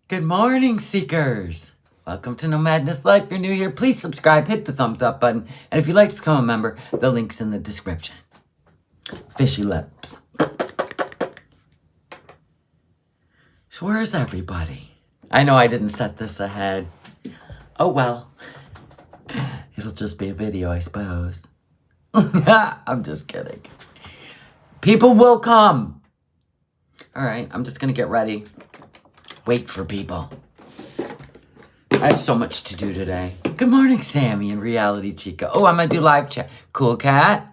Good morning, seekers. Welcome to NOmadness Life. If you're new here, please subscribe, hit the thumbs up button, and if you'd like to become a member, the link's in the description. Fishy lips. So where's everybody? I know I didn't set this ahead. Oh well. It'll just be a video, I suppose. I'm just kidding. People will come. All right, I'm just gonna get ready. Wait for people. I have so much to do today. Good morning, Sammy and Reality Chica. Oh, I'm gonna do live chat. Cool cat.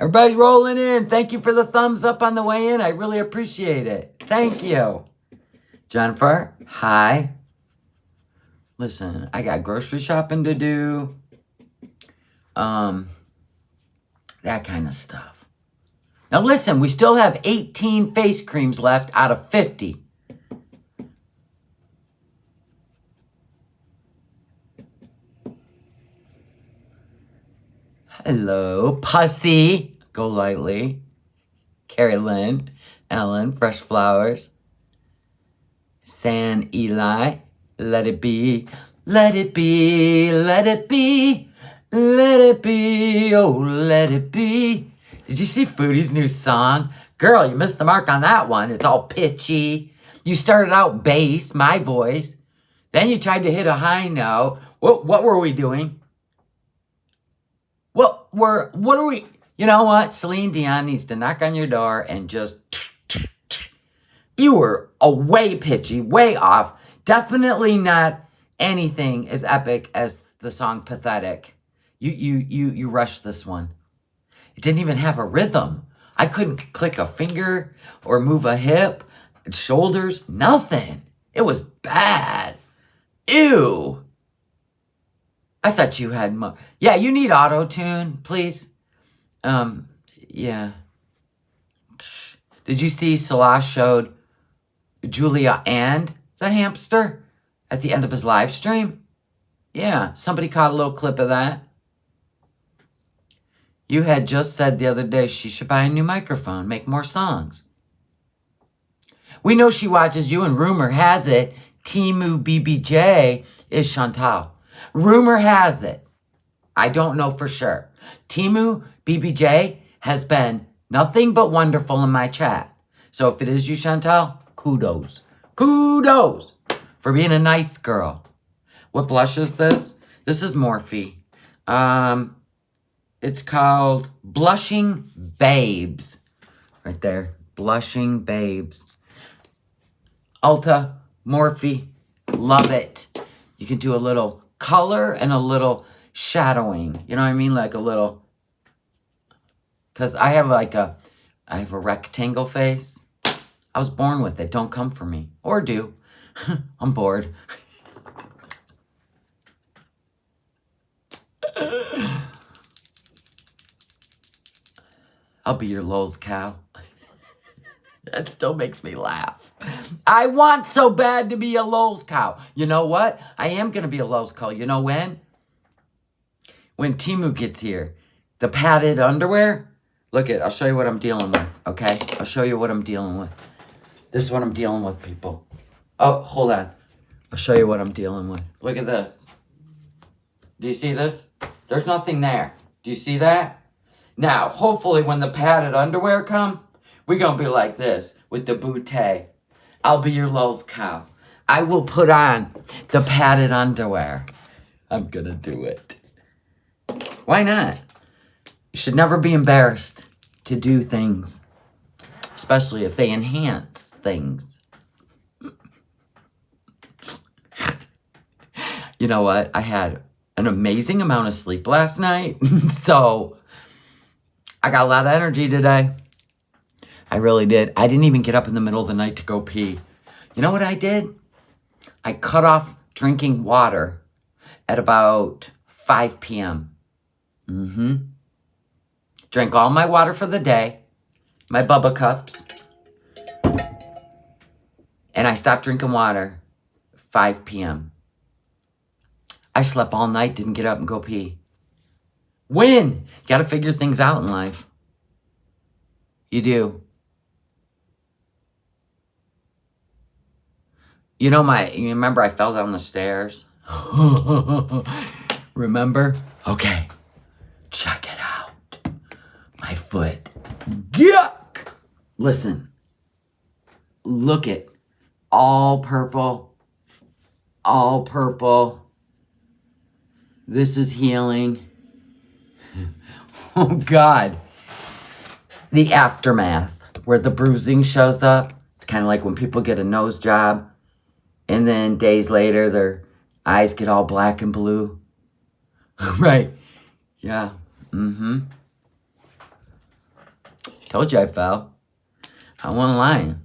Everybody's rolling in. Thank you for the thumbs up on the way in. I really appreciate it. Thank you. Jennifer, hi. Listen, I got grocery shopping to do. That kind of stuff. Now listen, we still have 18 face creams left out of 50. Hello, Pussy. Go lightly. Carrie Lynn, Ellen, Fresh Flowers. San Eli, let it be. Let it be, let it be. Let it be, oh, let it be. Did you see Foodie's new song? Girl, you missed the mark on that one. It's all pitchy. You started out bass, my voice. Then you tried to hit a high note. What were we doing? What are we? You know what? Celine Dion needs to knock on your door and just... You were way pitchy, way off. Definitely not anything as epic as the song Pathetic. You rushed this one. It didn't even have a rhythm. I couldn't click a finger or move a hip, shoulders, nothing. It was bad. Ew. I thought you had more. Yeah, you need auto-tune, please. Yeah. Did you see Salah showed Julia and the hamster at the end of his live stream? Yeah, somebody caught a little clip of that. You had just said the other day she should buy a new microphone, make more songs. We know she watches you, and rumor has it Timu BBJ is Chantal. Rumor has it. I don't know for sure. Timu BBJ has been nothing but wonderful in my chat. So if it is you, Chantal, kudos. Kudos for being a nice girl. What blush is this? This is Morphe. It's called Blushing Babes. Right there. Blushing Babes. Ulta, Morphe. Love it. You can do a little color and a little shadowing. You know what I mean? Like a little... Because I have a rectangle face. I was born with it. Don't come for me. Or do. I'm bored. I'll be your Lulz cow. That still makes me laugh. I want so bad to be a Lulz cow. You know what? I am going to be a Lulz cow. You know when? When Timu gets here. The padded underwear. Look I'll show you what I'm dealing with, okay? I'll show you what I'm dealing with. This is what I'm dealing with, people. Oh, hold on. I'll show you what I'm dealing with. Look at this. Do you see this? There's nothing there. Do you see that? Now, hopefully when the padded underwear come, we're going to be like this with the bootay. I'll be your Lulz cow. I will put on the padded underwear. I'm going to do it. Why not? You should never be embarrassed to do things, especially if they enhance things. You know what? I had an amazing amount of sleep last night, so I got a lot of energy today. I really did. I didn't even get up in the middle of the night to go pee. You know what I did? I cut off drinking water at about 5 p.m. Drank all my water for the day, my Bubba cups, and I stopped drinking water 5 p.m. I slept all night, didn't get up and go pee. Win! You gotta figure things out in life. You do. You remember I fell down the stairs? Remember? Okay. Check it out. My foot. Yuck! Listen. Look at all purple. All purple. This is healing. Oh, God. The aftermath, where the bruising shows up. It's kind of like when people get a nose job, and then days later, their eyes get all black and blue. Right. Yeah. Mm-hmm. Told you I fell. I wasn't lying.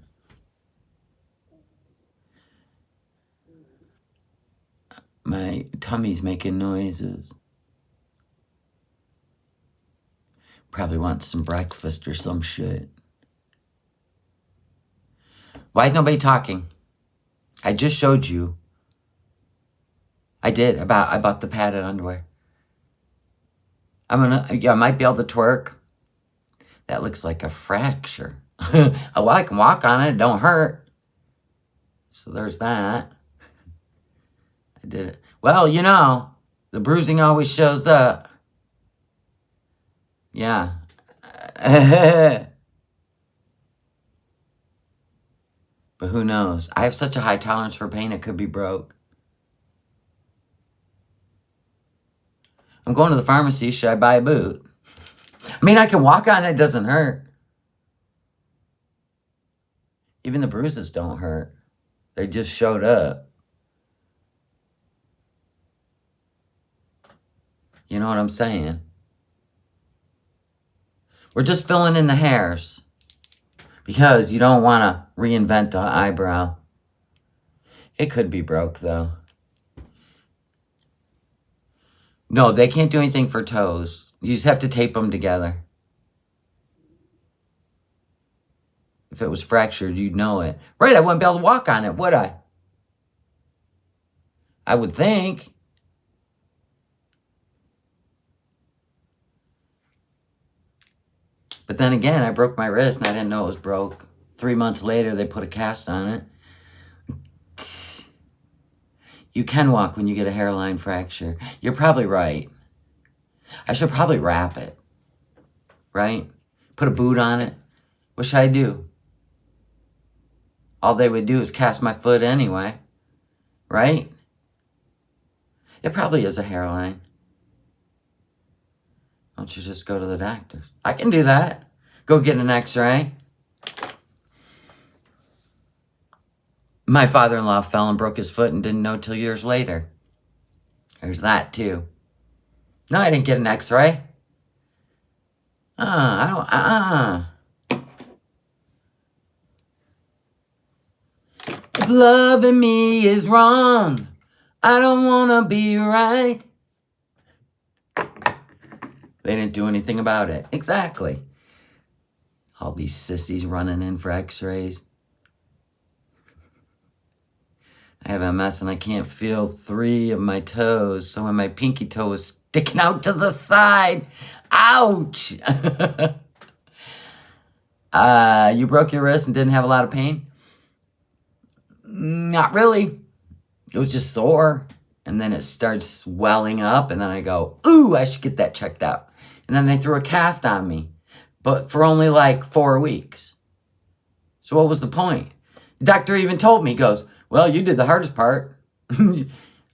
My tummy's making noises. Probably wants some breakfast or some shit. Why is nobody talking? I just showed you. I did. I bought the padded underwear. I might be able to twerk. That looks like a fracture. Oh, I can walk on it. It don't hurt. So there's that. I did it. Well, the bruising always shows up. Yeah. But who knows? I have such a high tolerance for pain, it could be broke. I'm going to the pharmacy. Should I buy a boot? I mean, I can walk on it. It doesn't hurt. Even the bruises don't hurt. They just showed up. You know what I'm saying? We're just filling in the hairs. Because you don't want to reinvent the eyebrow. It could be broke, though. No, they can't do anything for toes. You just have to tape them together. If it was fractured, you'd know it. Right, I wouldn't be able to walk on it, would I? I would think. But then again, I broke my wrist and I didn't know it was broke. 3 months later, they put a cast on it. You can walk when you get a hairline fracture. You're probably right. I should probably wrap it. Right? Put a boot on it. What should I do? All they would do is cast my foot anyway. Right? It probably is a hairline. Why don't you just go to the doctor? I can do that. Go get an x-ray. My father-in-law fell and broke his foot and didn't know till years later. There's that too. No, I didn't get an x-ray. If loving me is wrong, I don't want to be right. They didn't do anything about it. Exactly. All these sissies running in for x-rays. I have MS and I can't feel 3 of my toes, so when my pinky toe is sticking out to the side. Ouch! You broke your wrist and didn't have a lot of pain? Not really. It was just sore. And then it starts swelling up, and then I go, ooh, I should get that checked out. And then they threw a cast on me, but for only like 4 weeks. So what was the point? The doctor even told me, he goes, well, you did the hardest part.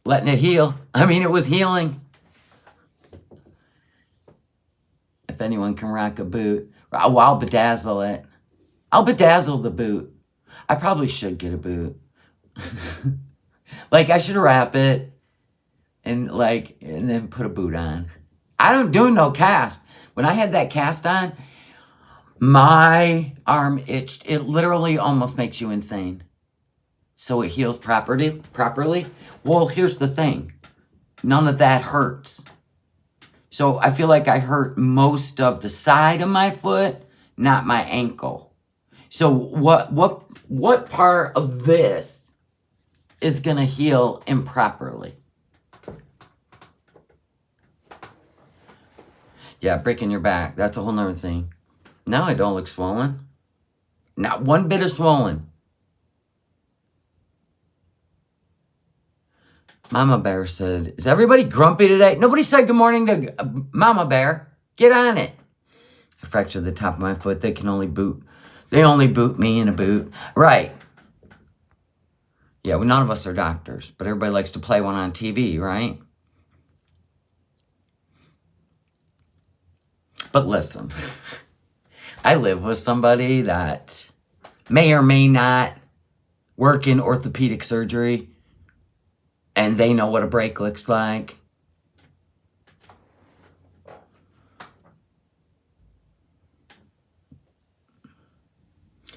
Letting it heal. I mean, it was healing. If anyone can rock a boot, I'll bedazzle it. I'll bedazzle the boot. I probably should get a boot. Like, I should wrap it and then put a boot on. I don't do no cast. When I had that cast on, my arm itched. It literally almost makes you insane. So it heals properly. Well, here's the thing. None of that hurts. So I feel like I hurt most of the side of my foot, not my ankle. So what part of this is going to heal improperly? Yeah, breaking your back. That's a whole nother thing. Now I don't look swollen. Not one bit of swollen. Mama Bear said, is everybody grumpy today? Nobody said good morning to Mama Bear. Get on it. I fractured the top of my foot. They only boot me in a boot. Right. Yeah, well, none of us are doctors, but everybody likes to play one on TV, right? But listen, I live with somebody that may or may not work in orthopedic surgery, and they know what a break looks like.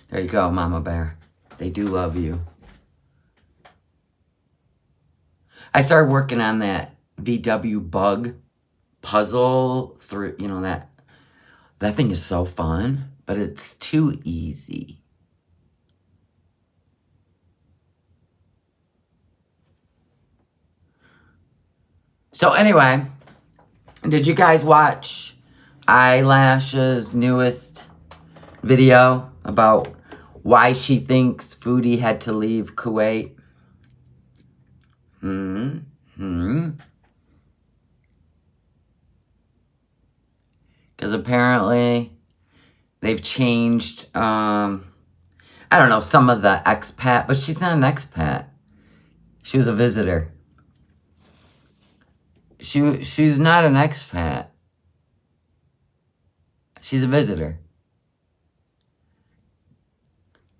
There you go, Mama Bear. They do love you. I started working on that VW bug puzzle through, that thing is so fun, but it's too easy. So anyway, did you guys watch Eyelash's newest video about why she thinks Foodie had to leave Kuwait? Because apparently they've changed, I don't know, some of the expat, but she's not an expat. She was a visitor. She's not an expat. She's a visitor.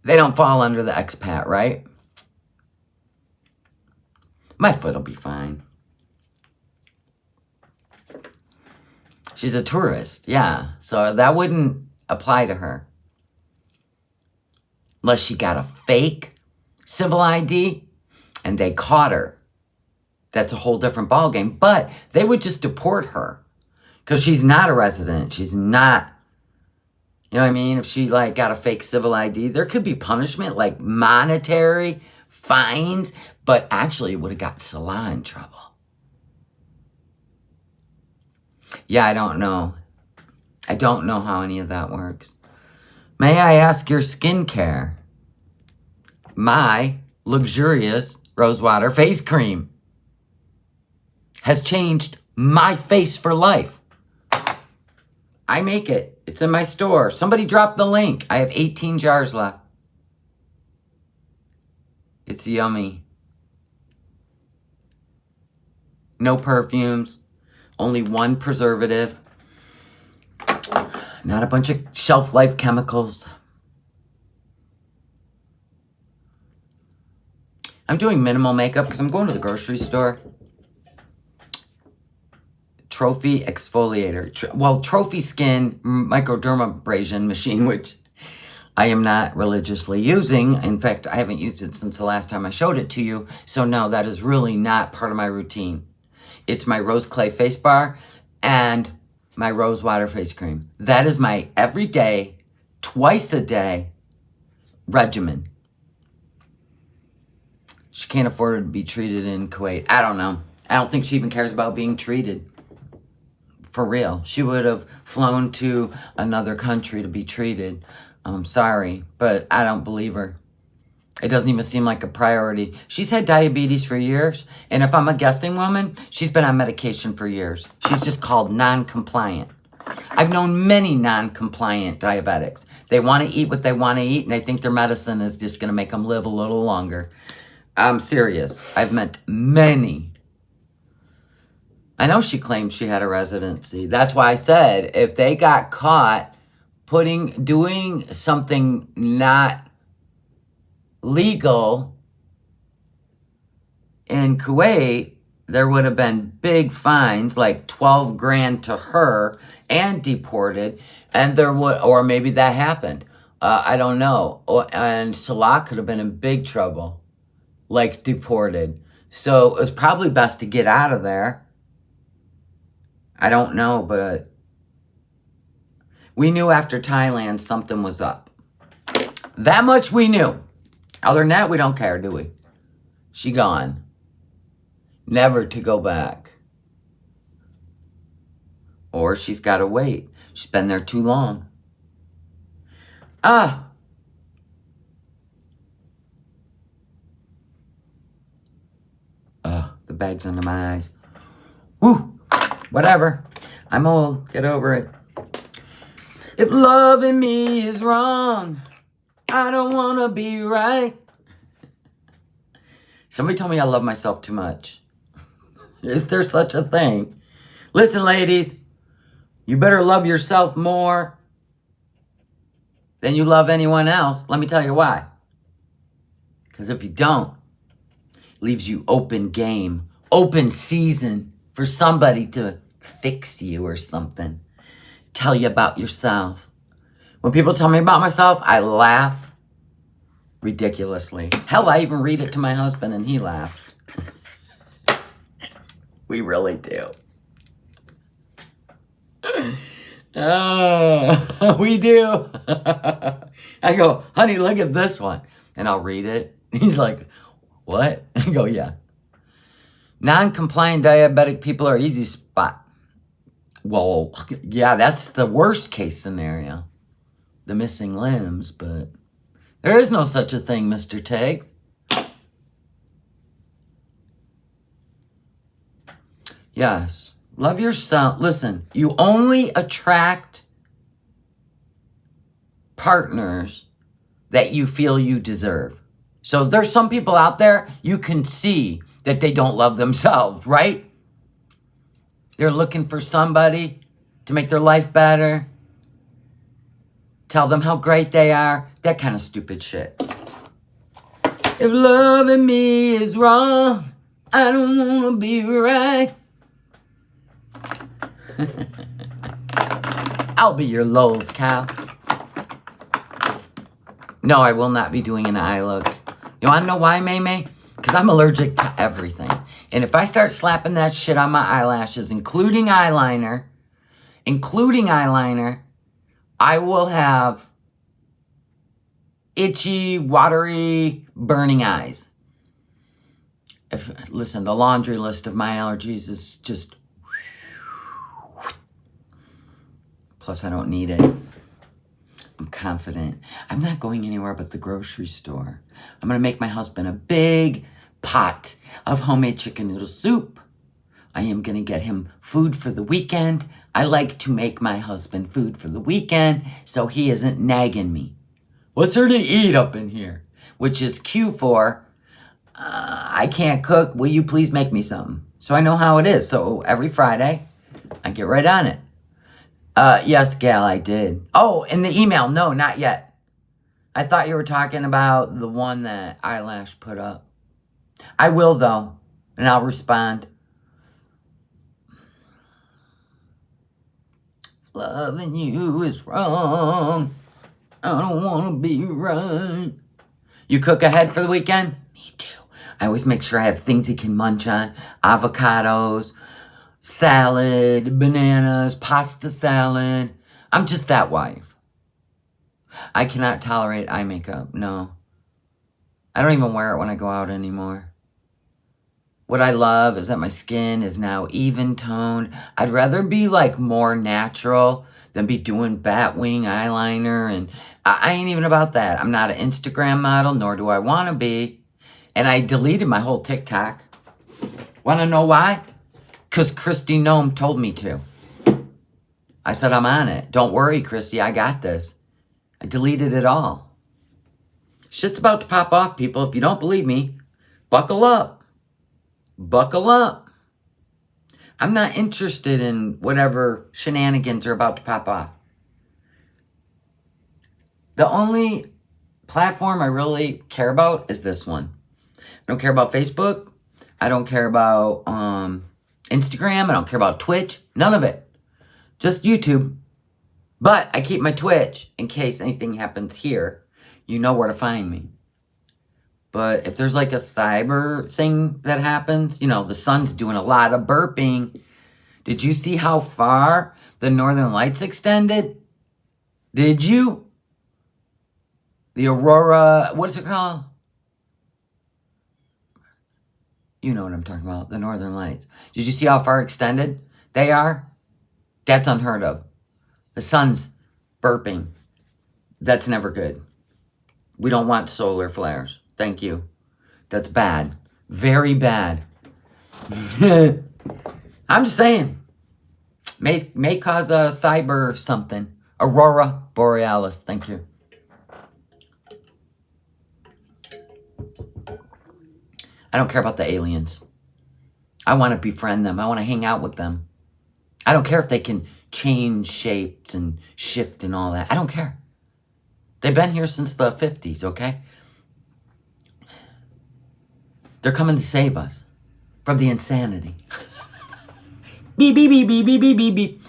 They don't fall under the expat, right? My foot will be fine. She's a tourist, yeah. So that wouldn't apply to her. Unless she got a fake civil ID and they caught her. That's a whole different ballgame. But they would just deport her. Because she's not a resident. She's not, you know what I mean? If she got a fake civil ID, there could be punishment, like monetary fines. But actually, it would have got Salah in trouble. Yeah, I don't know. I don't know how any of that works. May I ask your skincare? My luxurious rosewater face cream has changed my face for life. I make it. It's in my store. Somebody dropped the link. I have 18 jars left. It's yummy. No perfumes. Only one preservative. Not a bunch of shelf life chemicals. I'm doing minimal makeup because I'm going to the grocery store. Trophy exfoliator. Trophy skin microdermabrasion machine, which I am not religiously using. In fact, I haven't used it since the last time I showed it to you. So no, that is really not part of my routine. It's my rose clay face bar and my rose water face cream. That is my everyday, twice a day regimen. She can't afford to be treated in Kuwait. I don't know. I don't think she even cares about being treated. For real. She would have flown to another country to be treated. I'm sorry, but I don't believe her. It doesn't even seem like a priority. She's had diabetes for years, and if I'm a guessing woman, she's been on medication for years. She's just called non-compliant. I've known many non-compliant diabetics. They want to eat what they want to eat, and they think their medicine is just going to make them live a little longer. I'm serious. I've met many. I know she claimed she had a residency. That's why I said if they got caught doing something not legal in Kuwait, there would have been big fines, like 12 grand to her, and deported. And there would, or maybe that happened. I don't know. And Salah could have been in big trouble, like deported. So it was probably best to get out of there. I don't know, but we knew after Thailand something was up. That much we knew. Other than that, we don't care, do we? She gone. Never to go back. Or she's got to wait. She's been there too long. The bags under my eyes. Woo! Whatever. I'm old. Get over it. If loving me is wrong, I don't want to be right. Somebody told me I love myself too much. Is there such a thing? Listen, ladies, you better love yourself more than you love anyone else. Let me tell you why. Because if you don't, it leaves you open game, open season for somebody to fix you or something. Tell you about yourself. When people tell me about myself, I laugh ridiculously. Hell, I even read it to my husband and he laughs. We really do. We do. I go, honey, look at this one. And I'll read it. He's like, what? I go, yeah. Non-compliant diabetic people are easy spot. Well, yeah, that's the worst case scenario. The missing limbs, but there is no such a thing, Mr. Tiggs. Yes. Love yourself. Listen, you only attract partners that you feel you deserve. So there's some people out there, you can see that they don't love themselves, right? They're looking for somebody to make their life better. Tell them how great they are. That kind of stupid shit. If loving me is wrong, I don't want to be right. I'll be your Lowe's cow. No, I will not be doing an eye look. You want to know why, May? Because I'm allergic to everything. And if I start slapping that shit on my eyelashes, including eyeliner, I will have itchy, watery, burning eyes. Listen, the laundry list of my allergies is just... Plus, I don't need it. I'm confident. I'm not going anywhere but the grocery store. I'm going to make my husband a big pot of homemade chicken noodle soup. I am going to get him food for the weekend. I like to make my husband food for the weekend so he isn't nagging me. What's there to eat up in here? Which is cue for, I can't cook. Will you please make me something? So I know how it is. So every Friday, I get right on it. Yes, gal, I did. Oh, in the email. No, not yet. I thought you were talking about the one that Eyelash put up. I will, though, and I'll respond. Loving you is wrong. I don't want to be right. You cook ahead for the weekend? Me too. I always make sure I have things he can munch on. Avocados, salad, bananas, pasta salad. I'm just that wife. I cannot tolerate eye makeup. No. I don't even wear it when I go out anymore. What I love is that my skin is now even toned. I'd rather be like more natural than be doing bat wing eyeliner. And I ain't even about that. I'm not an Instagram model, nor do I want to be. And I deleted my whole TikTok. Want to know why? Because Christy Gnome told me to. I said, I'm on it. Don't worry, Christy, I got this. I deleted it all. Shit's about to pop off, people. If you don't believe me, buckle up. Buckle up. I'm not interested in whatever shenanigans are about to pop off. The only platform I really care about is this one. I don't care about Facebook. I don't care about Instagram. I don't care about Twitch. None of it. Just YouTube. But I keep my Twitch in case anything happens here. You know where to find me. But if there's like a cyber thing that happens, you know, the sun's doing a lot of burping. Did you see how far the northern lights extended? Did you? The aurora, what's it called? You know what I'm talking about, the northern lights. Did you see how far extended they are? That's unheard of. The sun's burping. That's never good. We don't want solar flares. Thank you. That's bad. Very bad. I'm just saying. May cause a cyber something. Aurora Borealis. Thank you. I don't care about the aliens. I want to befriend them. I want to hang out with them. I don't care if they can change shapes and shift and all that. I don't care. They've been here since the 50s, okay? They're coming to save us from the insanity. Beep, beep, beep, beep, beep, beep, beep, beep.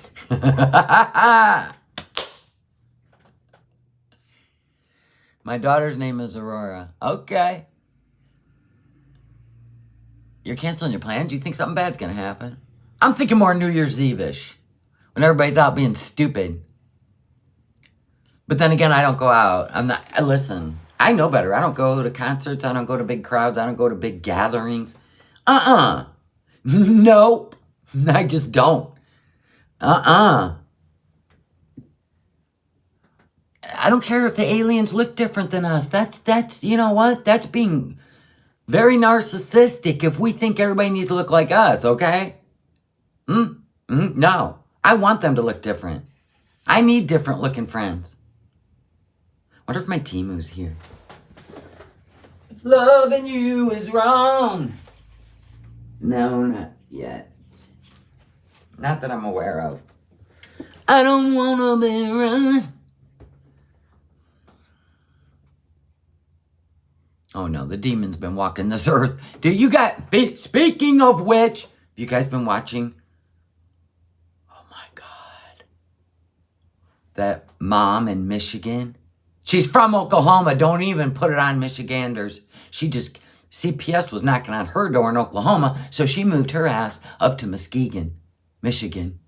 My daughter's name is Aurora. Okay. You're canceling your plans? Do you think something bad's going to happen? I'm thinking more New Year's Eve-ish, when everybody's out being stupid. But then again, I don't go out. Listen, I know better. I don't go to concerts. I don't go to big crowds. I don't go to big gatherings. Nope. I just don't. I don't care if the aliens look different than us. That's you know what? That's being very narcissistic if we think everybody needs to look like us, okay? No. I want them to look different. I need different looking friends. Wonder if my Timu's here. If loving you is wrong. No, not yet. Not that I'm aware of. I don't wanna be run. Oh no, the demon's been walking this earth. Speaking of which, have you guys been watching? Oh my God. That mom in Michigan. She's from Oklahoma. Don't even put it on Michiganders. CPS was knocking on her door in Oklahoma, so she moved her ass up to Muskegon, Michigan.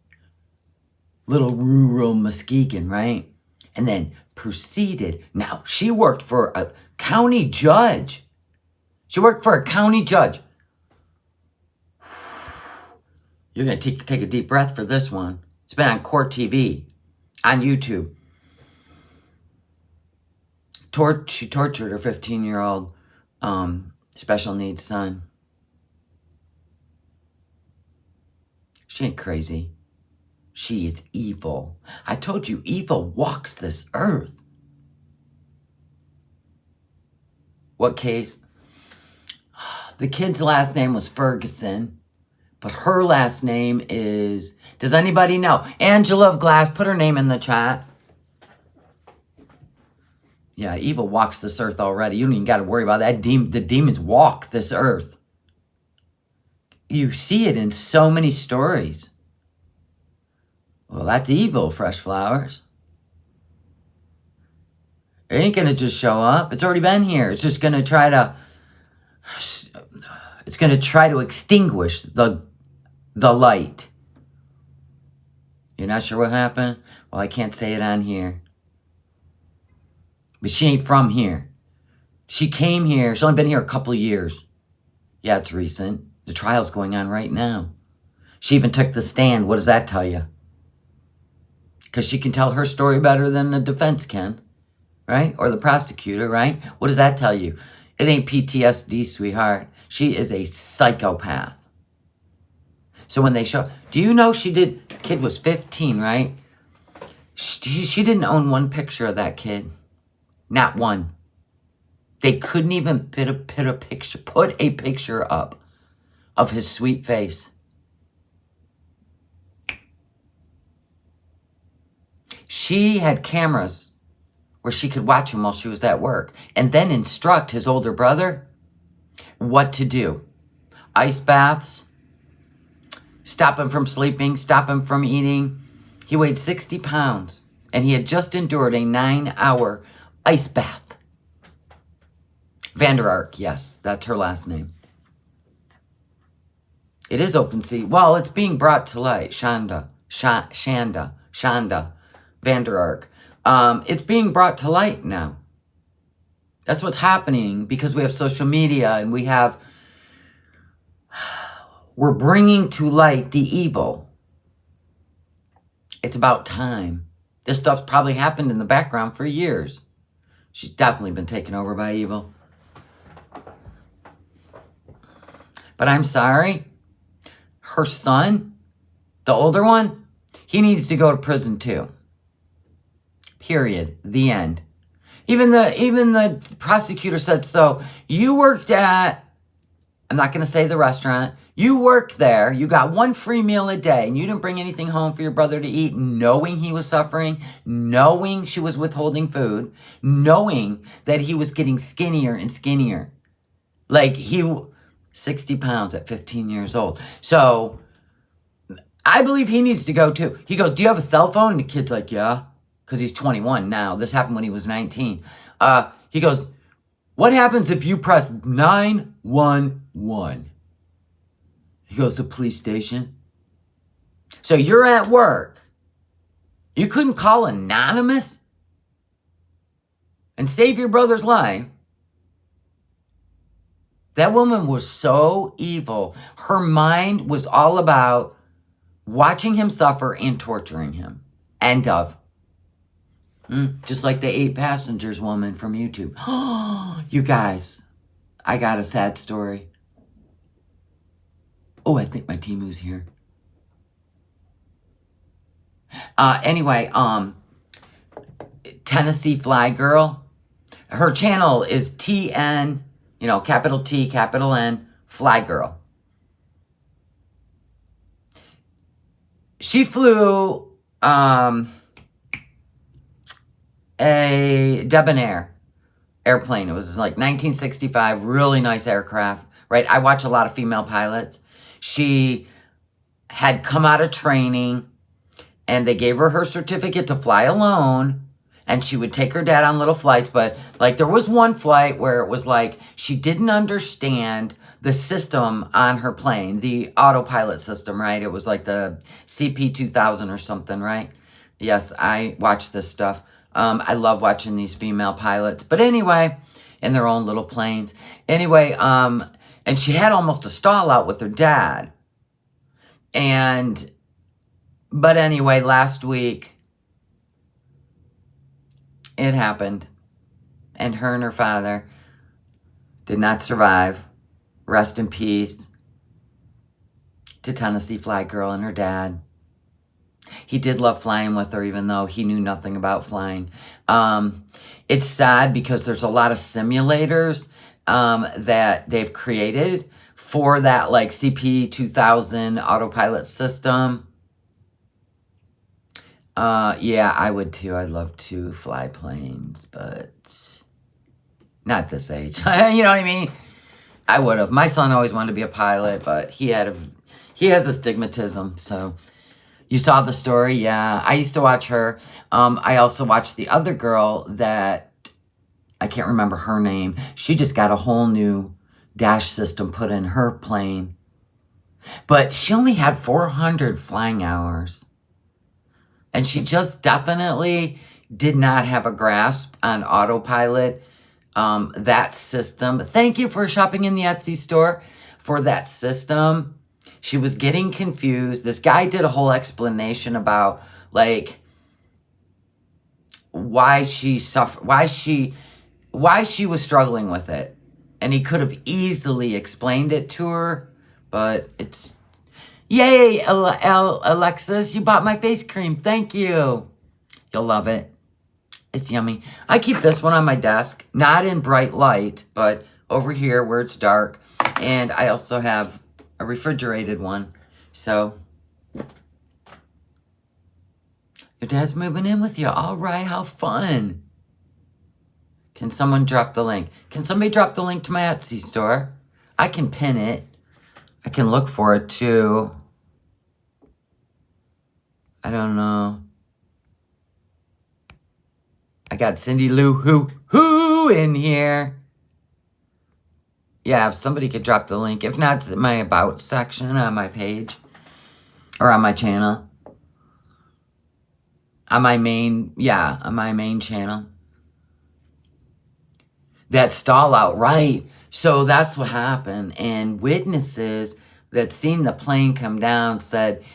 Little rural Muskegon, right? And then proceeded. Now, she worked for a county judge. You're going to take a deep breath for this one. It's been on Court TV, on YouTube. She tortured her 15-year-old special needs son. She ain't crazy. She is evil. I told you, evil walks this earth. What case? The kid's last name was Ferguson, but her last name is... Does anybody know? Angela of Glass, put her name in the chat. Yeah, evil walks this earth already. You don't even got to worry about that. The demons walk this earth. You see it in so many stories. Well, that's evil, Fresh Flowers. It ain't going to just show up. It's already been here. It's just going to try to... It's going to try to extinguish the light. You're not sure what happened? Well, I can't say it on here. But she ain't from here. She came here. She's only been here a couple of years. Yeah, it's recent. The trial's going on right now. She even took the stand. What does that tell you? Because she can tell her story better than the defense can. Right? Or the prosecutor, right? What does that tell you? It ain't PTSD, sweetheart. She is a psychopath. So when they show... Do you know kid was 15, right? She didn't own one picture of that kid. Not one. They couldn't even put a picture up of his sweet face. She had cameras where she could watch him while she was at work and then instruct his older brother what to do. Ice baths, stop him from sleeping, stop him from eating. He weighed 60 pounds and he had just endured a 9-hour ice bath. Vander Ark, yes, that's her last name. It is open sea. Well, it's being brought to light. Shanda, Vander Ark. It's being brought to light now. That's what's happening because we have social media and we're bringing to light the evil. It's about time. This stuff's probably happened in the background for years. She's definitely been taken over by evil. But I'm sorry. her son, the older one, he needs to go to prison too. Period. The end. Even the prosecutor said so. You worked at, I'm not going to say the restaurant. You worked there. You got one free meal a day, and you didn't bring anything home for your brother to eat, knowing he was suffering, knowing she was withholding food, knowing that he was getting skinnier and skinnier. Like 60 pounds at 15 years old. So I believe he needs to go too. He goes, do you have a cell phone? And the kid's like, yeah. Because he's 21 now. This happened when he was 19. He goes, what happens if you press 911? He goes, the police station. So you're at work. You couldn't call anonymous and save your brother's life. That woman was so evil. Her mind was all about watching him suffer and torturing him. End of. Just like the 8 passengers woman from YouTube. You guys, I got a sad story. Oh, I think my Timu's here. Anyway, Tennessee Fly Girl. Her channel is TN, capital T, capital N, Fly Girl. She flew a Debonair airplane. It was like 1965, really nice aircraft, right? I watch a lot of female pilots. She had come out of training, and they gave her her certificate to fly alone, and she would take her dad on little flights, but like there was one flight where it was like she didn't understand the system on her plane, the autopilot system, right? It was like the CP2000 or something, right? Yes, I watch this stuff. I love watching these female pilots. But anyway, in their own little planes. Anyway, and she had almost a stall out with her dad. But anyway, last week, it happened. And her and her father did not survive. Rest in peace to Tennessee Fly Girl and her dad. He did love flying with her, even though he knew nothing about flying. It's sad because there's a lot of simulators that they've created for that, like CP2000 autopilot system. Yeah, I would too. I'd love to fly planes, but not this age. You know what I mean? I would have. My son always wanted to be a pilot, but he has astigmatism, so... You saw the story? Yeah. I used to watch her. I also watched the other girl that, I can't remember her name. She just got a whole new dash system put in her plane. But she only had 400 flying hours. And she just definitely did not have a grasp on autopilot, that system. Thank you for shopping in the Etsy store for that system. She was getting confused. This guy did a whole explanation about, like, why she was struggling with it. And he could have easily explained it to her, but it's... Yay, Alexis, you bought my face cream. Thank you. You'll love it. It's yummy. I keep this one on my desk, not in bright light, but over here where it's dark. And I also have a refrigerated one. So, your dad's moving in with you. All right, how fun. Can someone drop the link? Can somebody drop the link to my Etsy store? I can pin it. I can look for it too. I don't know. I got Cindy Lou Who in here. Yeah, if somebody could drop the link. If not, it's in my About section on my page. Or on my channel. On my main channel. That stall out, right. So that's what happened. And witnesses that seen the plane come down said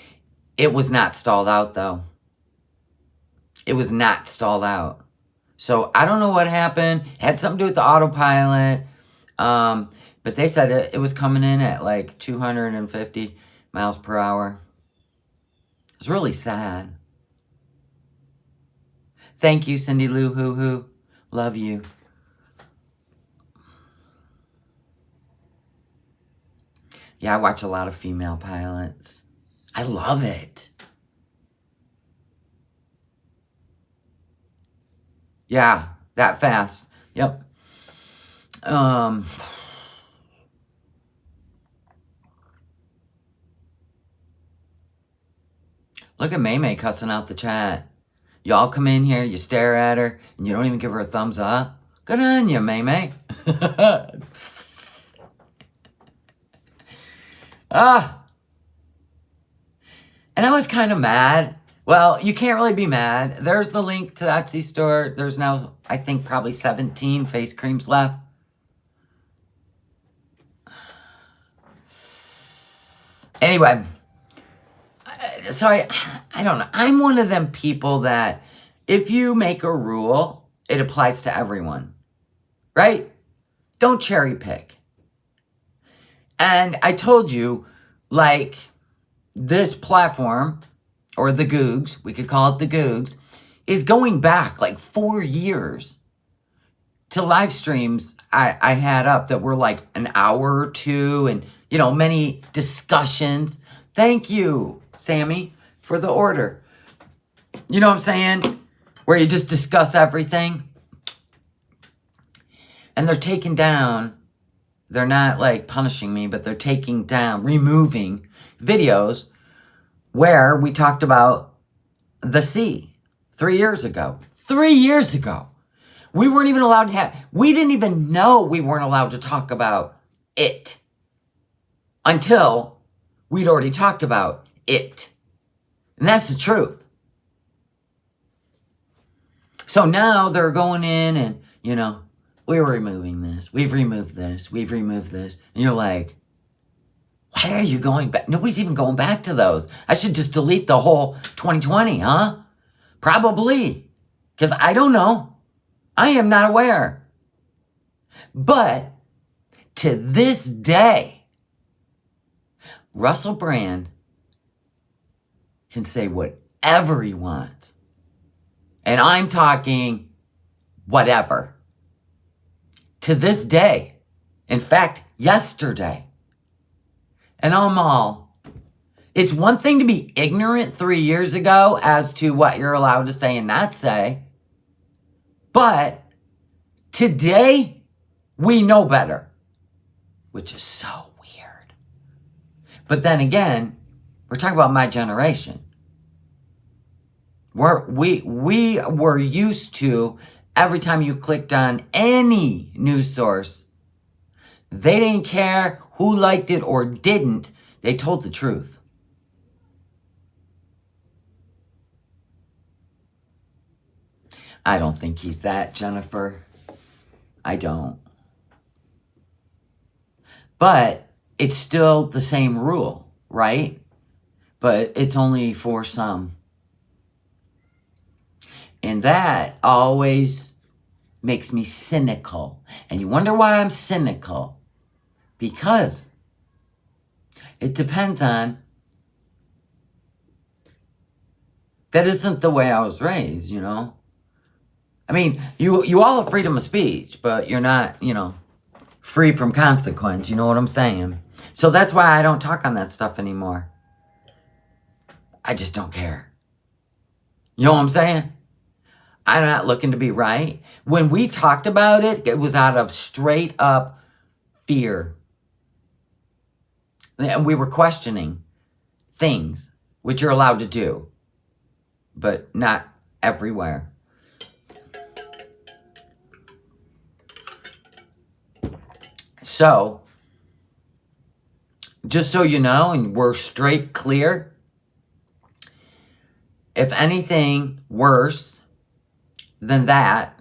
it was not stalled out, though. It was not stalled out. So I don't know what happened. It had something to do with the autopilot. But they said it was coming in at like 250 miles per hour. It's really sad. Thank you, Cindy Lou Hoo Hoo. Love you. Yeah, I watch a lot of female pilots. I love it. Yeah, that fast. Yep. Look at May cussing out the chat. Y'all come in here, you stare at her, and you don't even give her a thumbs up. Good on you, May. And I was kind of mad. Well, you can't really be mad. There's the link to the Etsy store. There's now, I think, probably 17 face creams left. Anyway, so I don't know. I'm one of them people that if you make a rule, it applies to everyone, right? Don't cherry pick. And I told you, like, this platform, or the Googs, we could call it the Googs, is going back like 4 years to live streams I had up that were like an hour or two and, you know, many discussions. Thank you, Sammy, for the order. You know what I'm saying? Where you just discuss everything. And they're taking down, they're not like punishing me, but they're taking down, removing videos where we talked about the sea 3 years ago. 3 years ago. We weren't even allowed to have, we didn't even know we weren't allowed to talk about it until we'd already talked about it. And that's the truth. So now they're going in and, you know, we're removing this. We've removed this. We've removed this. And you're like, why are you going back? Nobody's even going back to those. I should just delete the whole 2020, huh? Probably. Because I don't know. I am not aware. But to this day, Russell Brand can say whatever he wants. And I'm talking whatever. To this day. In fact, yesterday. And I'm all, it's one thing to be ignorant 3 years ago as to what you're allowed to say and not say. But today, we know better. Which is so weird. But then again, we're talking about my generation. We were used to, every time you clicked on any news source, they didn't care who liked it or didn't. They told the truth. I don't think he's that, Jennifer. I don't. But it's still the same rule, right? But it's only for some. And that always makes me cynical. And you wonder why I'm cynical? Because it depends on, that isn't the way I was raised, you know? I mean, you all have freedom of speech, but you're not, you know, free from consequence, you know what I'm saying? So that's why I don't talk on that stuff anymore. I just don't care. You know what I'm saying? I'm not looking to be right. When we talked about it, it was out of straight up fear. And we were questioning things, which you're allowed to do, but not everywhere. So, just so you know, and we're straight clear, if anything worse than that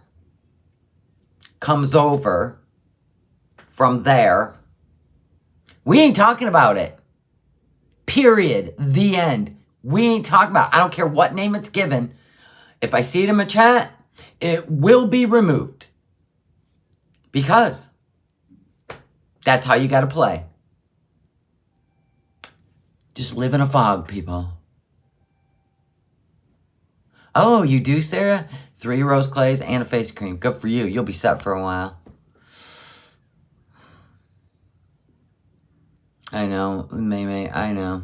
comes over from there, we ain't talking about it. Period. The end. We ain't talking about it. I don't care what name it's given. If I see it in my chat, it will be removed. Because that's how you got to play. Just live in a fog, people. Oh, you do, Sarah? 3 rose clays and a face cream. Good for you. You'll be set for a while. I know, May, I know.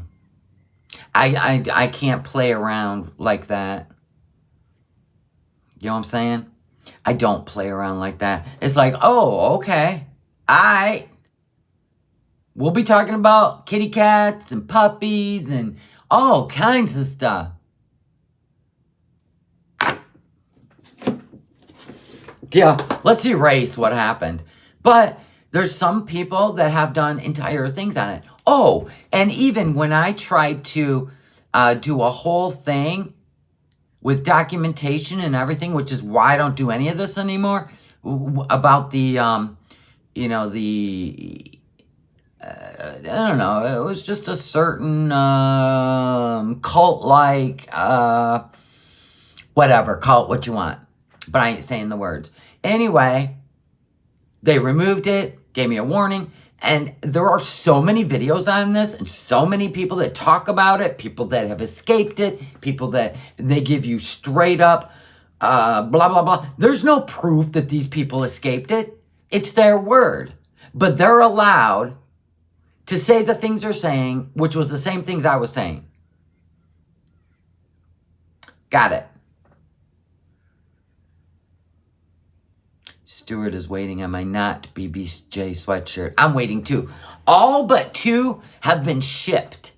I can't play around like that. You know what I'm saying? I don't play around like that. It's like, oh, okay. We'll be talking about kitty cats and puppies and all kinds of stuff. Yeah, let's erase what happened. But there's some people that have done entire things on it. Oh, and even when I tried to do a whole thing with documentation and everything, which is why I don't do any of this anymore, about the, you know, the, I don't know, it was just a certain cult-like, whatever, call it what you want. But I ain't saying the words. Anyway, they removed it, gave me a warning, and there are so many videos on this and so many people that talk about it, people that have escaped it, people that they give you straight up blah, blah, blah. There's no proof that these people escaped it. It's their word. But they're allowed to say the things they're saying, which was the same things I was saying. Got it. Stuart is waiting on my not BBJ sweatshirt. I'm waiting too. All but 2 have been shipped.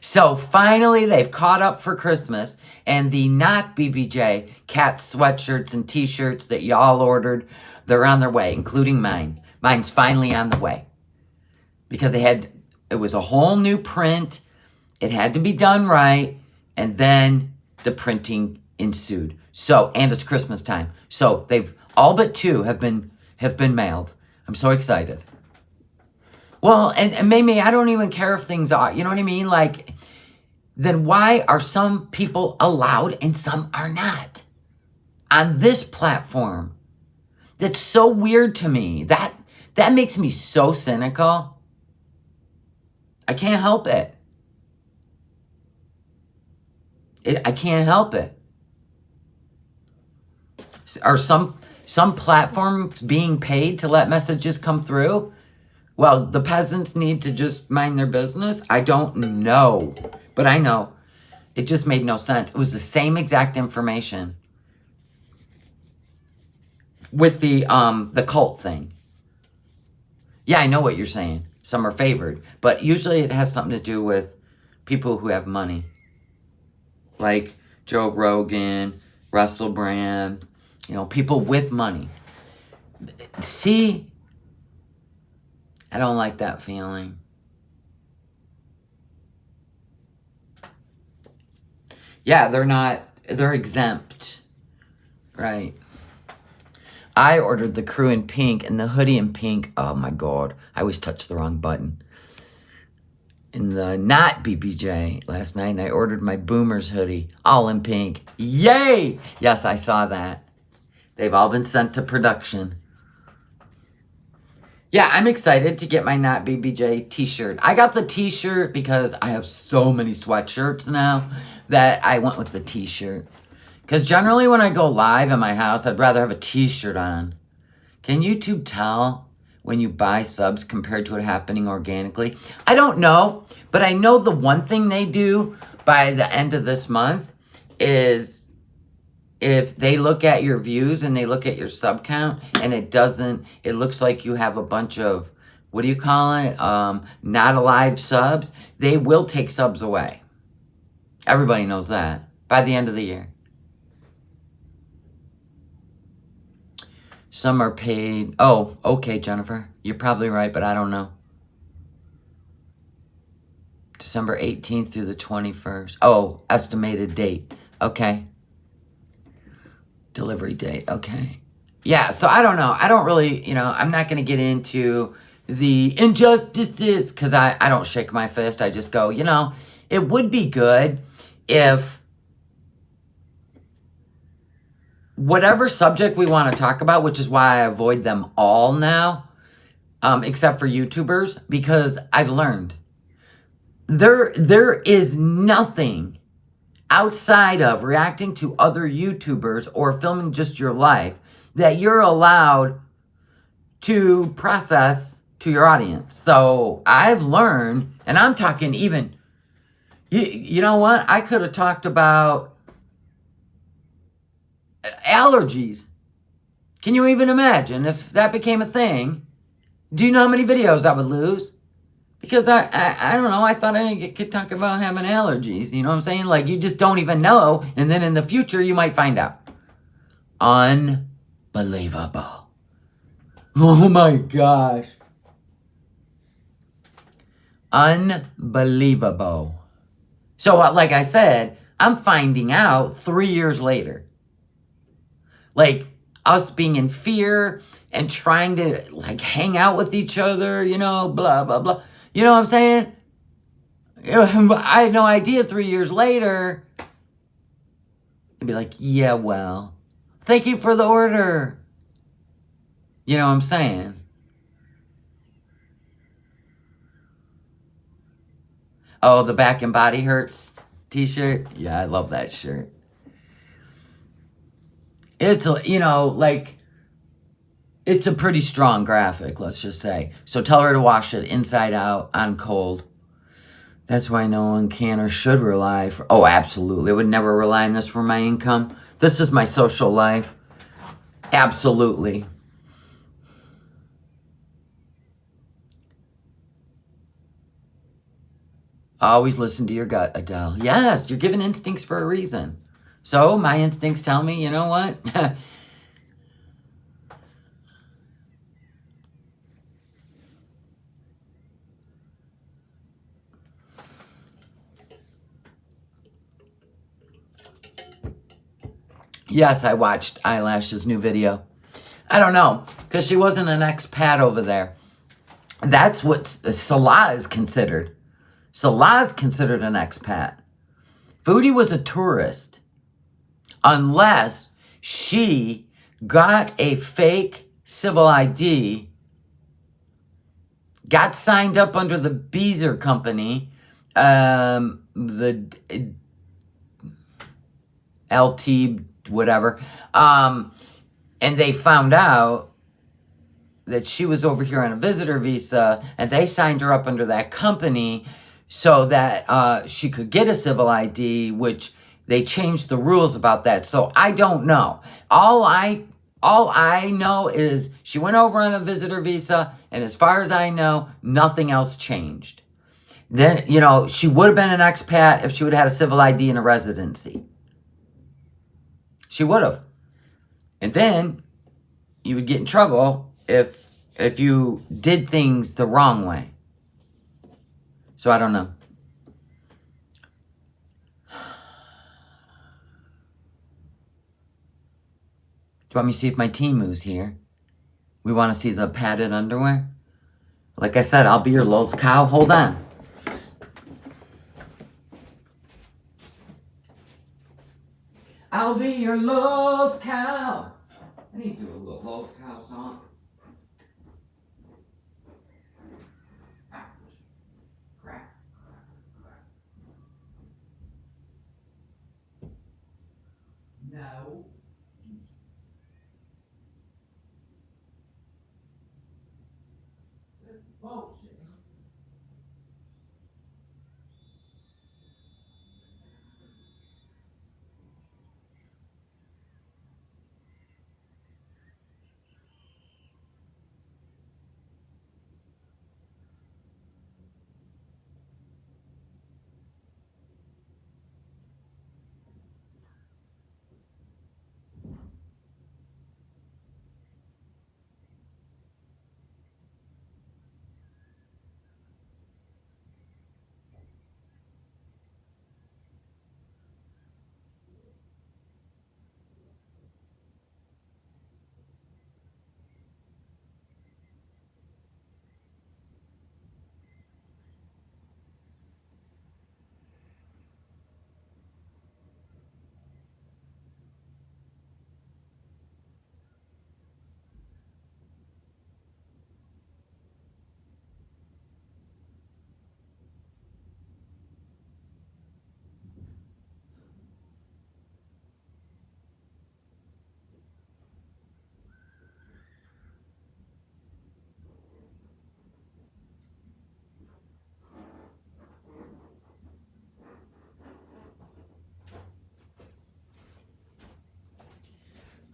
So finally they've caught up for Christmas, and the not BBJ cat sweatshirts and t-shirts that y'all ordered, they're on their way, including mine. Mine's finally on the way. Because it was a whole new print. It had to be done right, and then the printing ensued. So, and it's Christmas time. So they've all but 2 have been mailed. I'm so excited. Well, and May, I don't even care if things are, you know what I mean? Like, then why are some people allowed and some are not? On this platform. That's so weird to me. That makes me so cynical. I can't help it. I can't help it. Are some platforms being paid to let messages come through? Well, the peasants need to just mind their business? I don't know. But I know. It just made no sense. It was the same exact information. With the cult thing. Yeah, I know what you're saying. Some are favored. But usually it has something to do with people who have money. Like Joe Rogan, Russell Brand, you know, people with money. See? I don't like that feeling. Yeah, they're exempt. Right. I ordered the crew in pink and the hoodie in pink. Oh my God. I always touch the wrong button. In the not BBJ last night, and I ordered my Boomers hoodie, all in pink. Yay! Yes, I saw that. They've all been sent to production. Yeah, I'm excited to get my not BBJ t-shirt. I got the t-shirt because I have so many sweatshirts now that I went with the t-shirt. Because generally when I go live in my house, I'd rather have a t-shirt on. Can YouTube tell when you buy subs compared to it happening organically? I don't know, but I know the one thing they do by the end of this month is if they look at your views and they look at your sub count and it looks like you have a bunch of, what do you call it? Not alive subs, they will take subs away. Everybody knows that by the end of the year. Some are paid. Oh, okay, Jennifer. You're probably right, but I don't know. December 18th through the 21st. Oh, estimated date. Okay. Delivery date. Okay. Yeah, so I don't know. I don't really, I'm not going to get into the injustices because I don't shake my fist. I just go, it would be good if whatever subject we want to talk about, which is why I avoid them all now, except for YouTubers, because I've learned there is nothing outside of reacting to other YouTubers or filming just your life that you're allowed to process to your audience. So I've learned, and I'm talking even, you know what? I could have talked about allergies. Can you even imagine if that became a thing? Do you know how many videos I would lose? Because I don't know, I thought I could talk about having allergies. You know what I'm saying? Like, you just don't even know. And then in the future, you might find out. Unbelievable. Oh my gosh. Unbelievable. So, like I said, I'm finding out 3 years later. Like, us being in fear and trying to, like, hang out with each other, you know, blah, blah, blah. You know what I'm saying? I had no idea 3 years later. I'd be like, yeah, well, thank you for the order. You know what I'm saying? Oh, the Back and Body Hurts t-shirt? Yeah, I love that shirt. It's, you know, like, it's a pretty strong graphic, let's just say. So tell her to wash it inside out on cold. That's why no one can or should rely for... Oh, absolutely. I would never rely on this for my income. This is my social life. Absolutely. Always listen to your gut, Adele. Yes, you're given instincts for a reason. So my instincts tell me, you know what? Yes, I watched Eyelash's new video. I don't know, because she wasn't an expat over there. That's what Salah is considered. Salah is considered an expat. Foodie was a tourist. Unless she got a fake civil ID, got signed up under the Beezer company, the LT whatever, and they found out that she was over here on a visitor visa, and they signed her up under that company so that she could get a civil ID, which they changed the rules about that. So I don't know. All I know is she went over on a visitor visa, and as far as I know, nothing else changed. Then, you know, she would have been an expat if she would have had a civil ID and a residency. She would have. And then you would get in trouble if you did things the wrong way. So I don't know. Do you want me to see if my team moves here? We want to see the padded underwear? Like I said, I'll be your Lulz cow. Hold on. I'll be your Lulz cow. I need to do a little Lulz cow song. Crap. No. This is bullshit.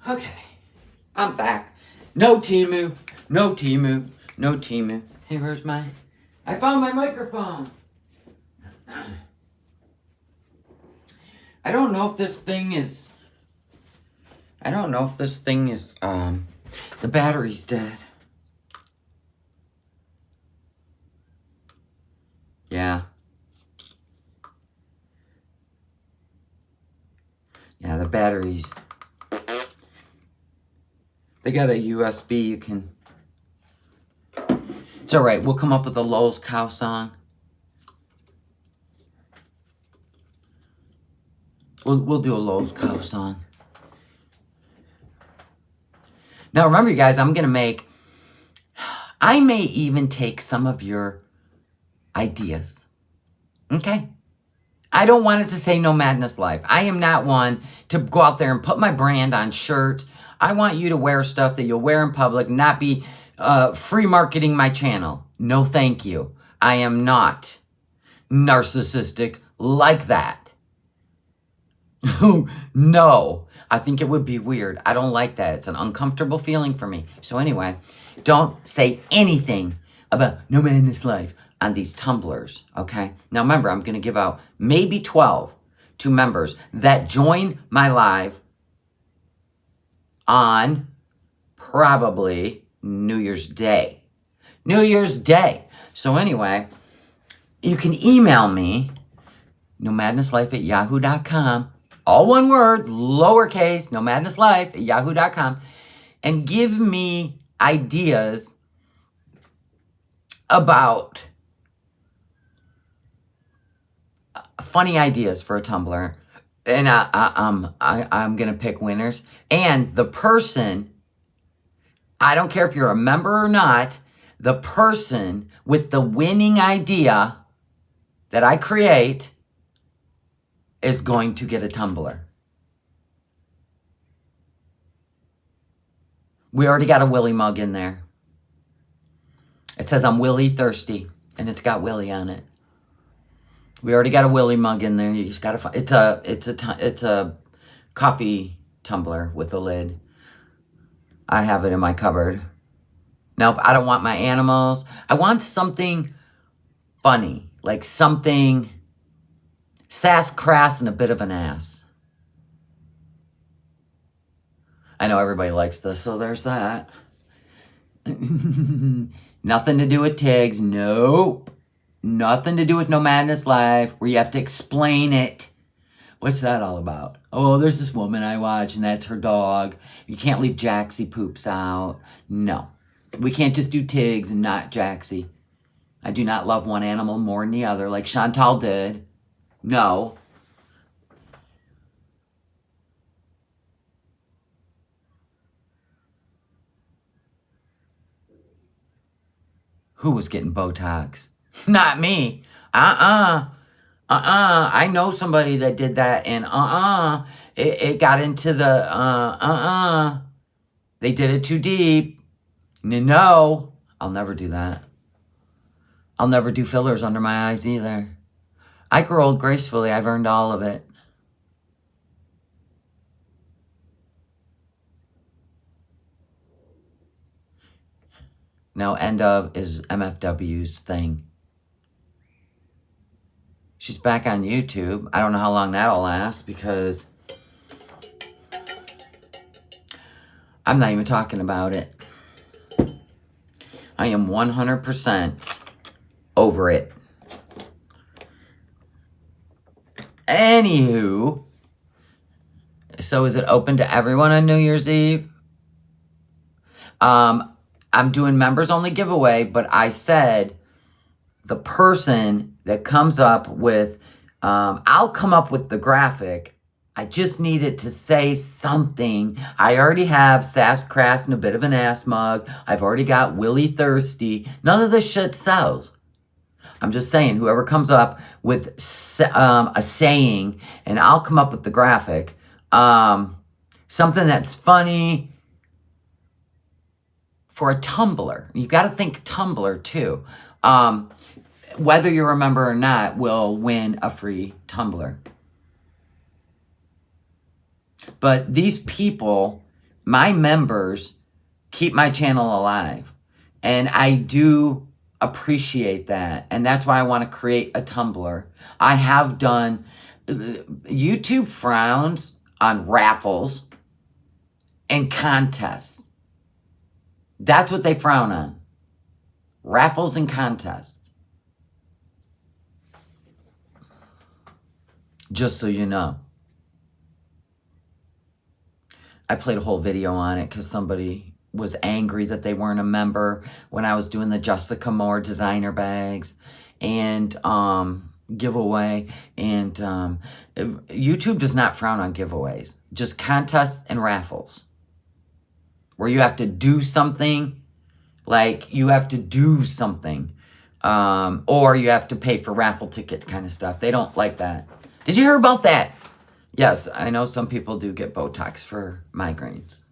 Okay, I'm back. No Timu, no Timu, no Timu. Hey, where's my... I found my microphone. I don't know if this thing is... the battery's dead. Yeah. Yeah, the batteries. They got a USB you can... It's alright, we'll come up with a Lowell's Cow song. We'll do a Lowell's Cow song. Now remember, you guys, I'm going to make... I may even take some of your ideas. Okay? I don't want it to say No Madness Life. I am not one to go out there and put my brand on shirts. I want you to wear stuff that you'll wear in public, not be free marketing my channel. No, thank you. I am not narcissistic like that. No, I think it would be weird. I don't like that. It's an uncomfortable feeling for me. So anyway, don't say anything about No Madness Life on these tumblers, okay? Now remember, I'm going to give out maybe 12 to members that join my live on probably New Year's Day. New Year's Day. So anyway, you can email me, nomadnesslife@yahoo.com. All one word, lowercase, nomadnesslife@yahoo.com. And give me ideas about funny ideas for a Tumblr. And I'm going to pick winners. And the person, I don't care if you're a member or not, the person with the winning idea that I create is going to get a Tumblr. We already got a Willy mug in there. It says I'm Willy thirsty, and it's got Willy on it. We already got a Willy mug in there. You just gotta find. It's a coffee tumbler with a lid. I have it in my cupboard. Nope, I don't want my animals. I want something funny, like something sass, crass, and a bit of an ass. I know everybody likes this, so there's that. Nothing to do with Tigs. Nope. Nothing to do with No Madness Life, where you have to explain it. What's that all about? Oh, there's this woman I watch, and that's her dog. You can't leave Jaxie poops out. No. We can't just do Tigs and not Jaxie. I do not love one animal more than the other, like Chantal did. No. Who was getting Botox? Not me. I know somebody that did that, and it got into the They did it too deep. No, I'll never do that. I'll never do fillers under my eyes either. I grow old gracefully. I've earned all of it. No, end of is MFW's thing. She's back on YouTube. I don't know how long that'll last because I'm not even talking about it. I am 100% over it. Anywho, so is it open to everyone on New Year's Eve? I'm doing members only giveaway, but I said the person that comes up with, I'll come up with the graphic. I just need it to say something. I already have Sass Crass and a bit of an ass mug. I've already got Willy Thirsty. None of this shit sells. I'm just saying, whoever comes up with a saying, and I'll come up with the graphic, something that's funny for a Tumblr. You got to think Tumblr too. Whether you're a member or not will win a free Tumblr. But these people my members keep my channel alive. And I do appreciate that. And that's why I want to create a Tumblr. I have done, YouTube frowns on raffles and contests. That's what they frown on. Raffles and contests. Just so you know. I played a whole video on it because somebody was angry that they weren't a member when I was doing the Jessica Moore designer bags and giveaway. And YouTube does not frown on giveaways. Just contests and raffles. Where you have to do something. Like you have to do something. Or you have to pay for raffle ticket kind of stuff. They don't like that. Did you hear about that? Yes, I know some people do get Botox for migraines.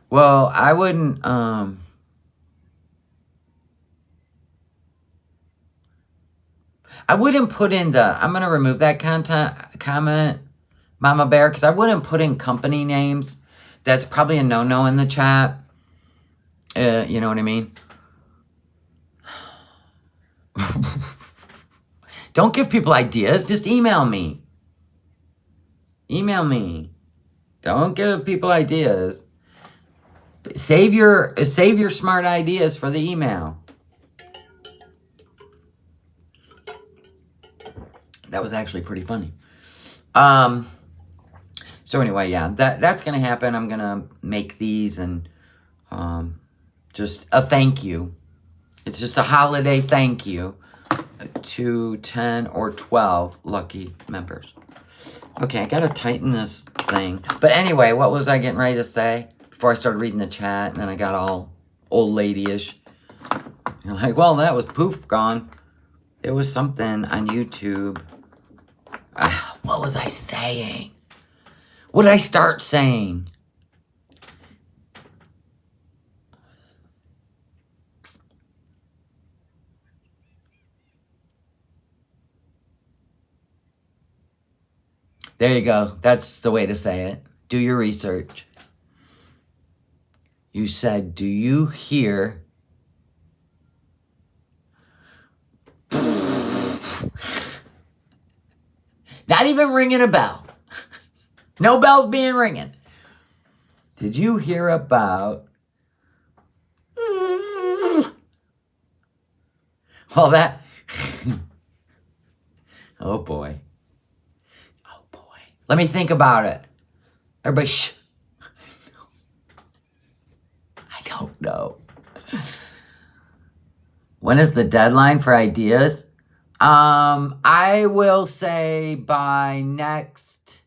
Well, I wouldn't, I wouldn't put in I'm going to remove that comment, Mama Bear, because I wouldn't put in company names. That's probably a no-no in the chat. You know what I mean? Don't give people ideas. Just email me. Email me. Don't give people ideas. Save your smart ideas for the email. That was actually pretty funny. So anyway, yeah, that's gonna happen. I'm gonna make these and just a thank you. It's just a holiday thank you to 10 or 12 lucky members. Okay, I gotta tighten this thing. But anyway, what was I getting ready to say before I started reading the chat? And then I got all old lady-ish. You're like, well, that was poof, gone. It was something on YouTube. What was I saying? What did I start saying? There you go. That's the way to say it. Do your research. You said, do you hear? Not even ringing a bell. No bells being ringing. Did you hear about? Well, that. Oh boy. Oh boy. Let me think about it. Everybody, shh. I don't know. When is the deadline for ideas? I will say by next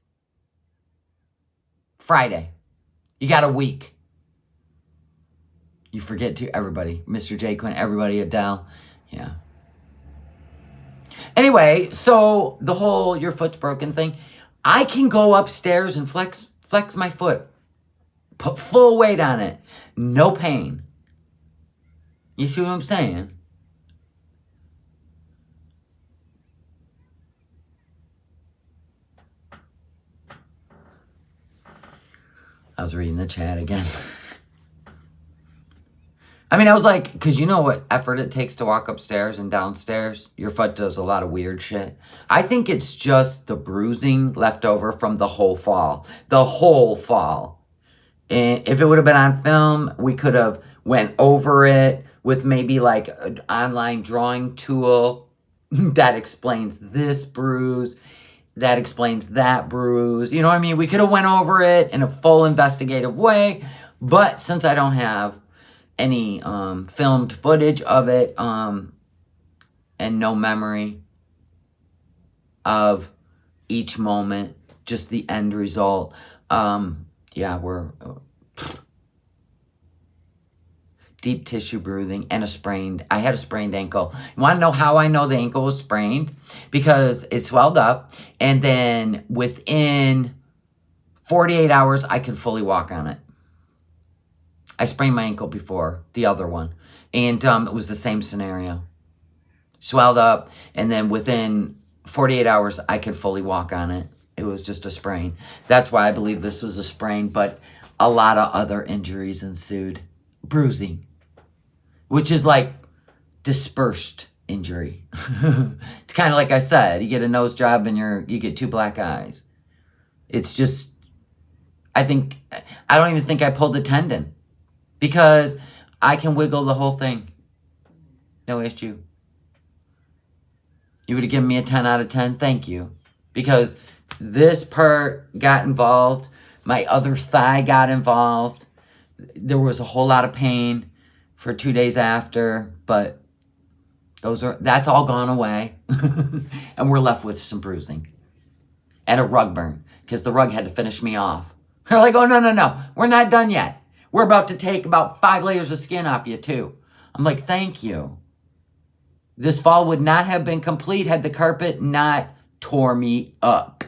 Friday. You got a week. You forget to everybody. Mr. J. Quinn, everybody, Adele. Yeah. Anyway, so the whole your foot's broken thing. I can go upstairs and flex my foot. Put full weight on it. No pain. You see what I'm saying? I was reading the chat again. I mean, I was like, because you know what effort it takes to walk upstairs and downstairs? Your foot does a lot of weird shit. I think it's just the bruising left over from the whole fall. The whole fall. And if it would have been on film, we could have went over it with maybe like an online drawing tool that explains this bruise, that explains that bruise. You know what I mean? We could have went over it in a full investigative way. But since I don't have any filmed footage of it and no memory of each moment, just the end result, yeah, we're deep tissue bruising and I had a sprained ankle. You want to know how I know the ankle was sprained? Because it swelled up, and then within 48 hours, I could fully walk on it. I sprained my ankle before, the other one, and it was the same scenario. swelled up, and then within 48 hours, I could fully walk on it. It was just a sprain. That's why I believe this was a sprain, but a lot of other injuries ensued. Bruising, which is like dispersed injury. It's kind of like I said, you get a nose job and you get 2 black eyes. It's just, I don't even think I pulled a tendon because I can wiggle the whole thing. No issue. You would have given me a 10 out of 10. Thank you. Because this part got involved. My other thigh got involved. There was a whole lot of pain for 2 days after, but that's all gone away. And we're left with some bruising and a rug burn because the rug had to finish me off. They're like, oh, no. We're not done yet. We're about to take about 5 layers of skin off you too. I'm like, thank you. This fall would not have been complete had the carpet not tore me up.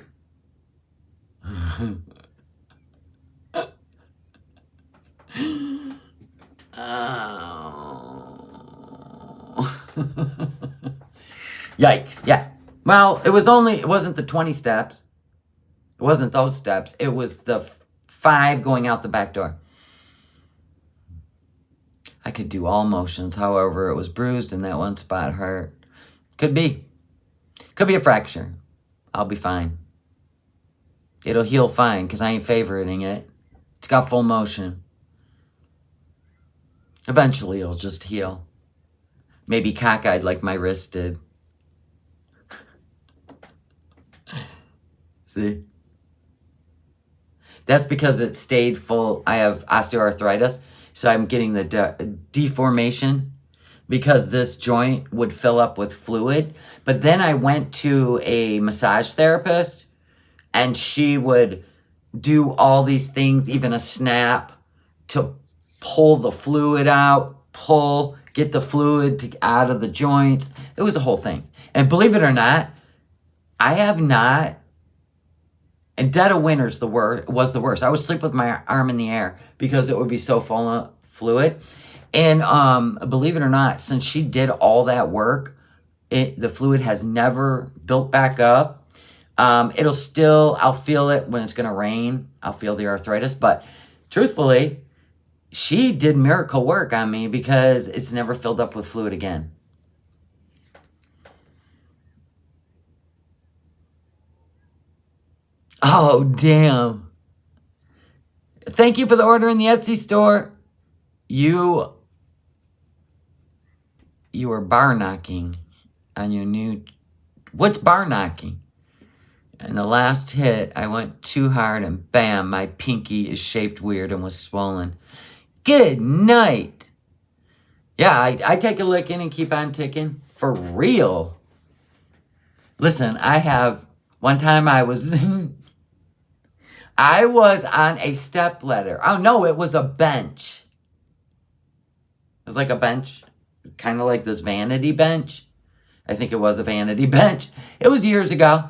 Yikes. Yeah. Well, it wasn't the 20 steps. It wasn't those steps. It was the 5 going out the back door. I could do all motions. However, it was bruised and that one spot hurt. Could be a fracture. I'll be fine. It'll heal fine because I ain't favoriting it. It's got full motion. Eventually, it'll just heal. Maybe cockeyed like my wrist did. See? That's because it stayed full. I have osteoarthritis, so I'm getting the deformation because this joint would fill up with fluid. But then I went to a massage therapist, and she would do all these things, even a snap, to pull the fluid out, get the fluid out of the joints. It was a whole thing. And believe it or not, I have not, and dead of winter's was the worst. I would sleep with my arm in the air because it would be so full of fluid. And believe it or not, since she did all that work, the fluid has never built back up. I'll feel it when it's going to rain. I'll feel the arthritis. But truthfully, she did miracle work on me because it's never filled up with fluid again. Oh, damn. Thank you for the order in the Etsy store. You are bar knocking on your new... What's bar knocking? And the last hit, I went too hard and bam, my pinky is shaped weird and was swollen. Good night. Yeah, I take a licking and keep on ticking. For real. Listen, one time I was... I was on a step ladder. Oh, no, it was a bench. It was like a bench, kind of like this vanity bench. I think it was a vanity bench. It was years ago.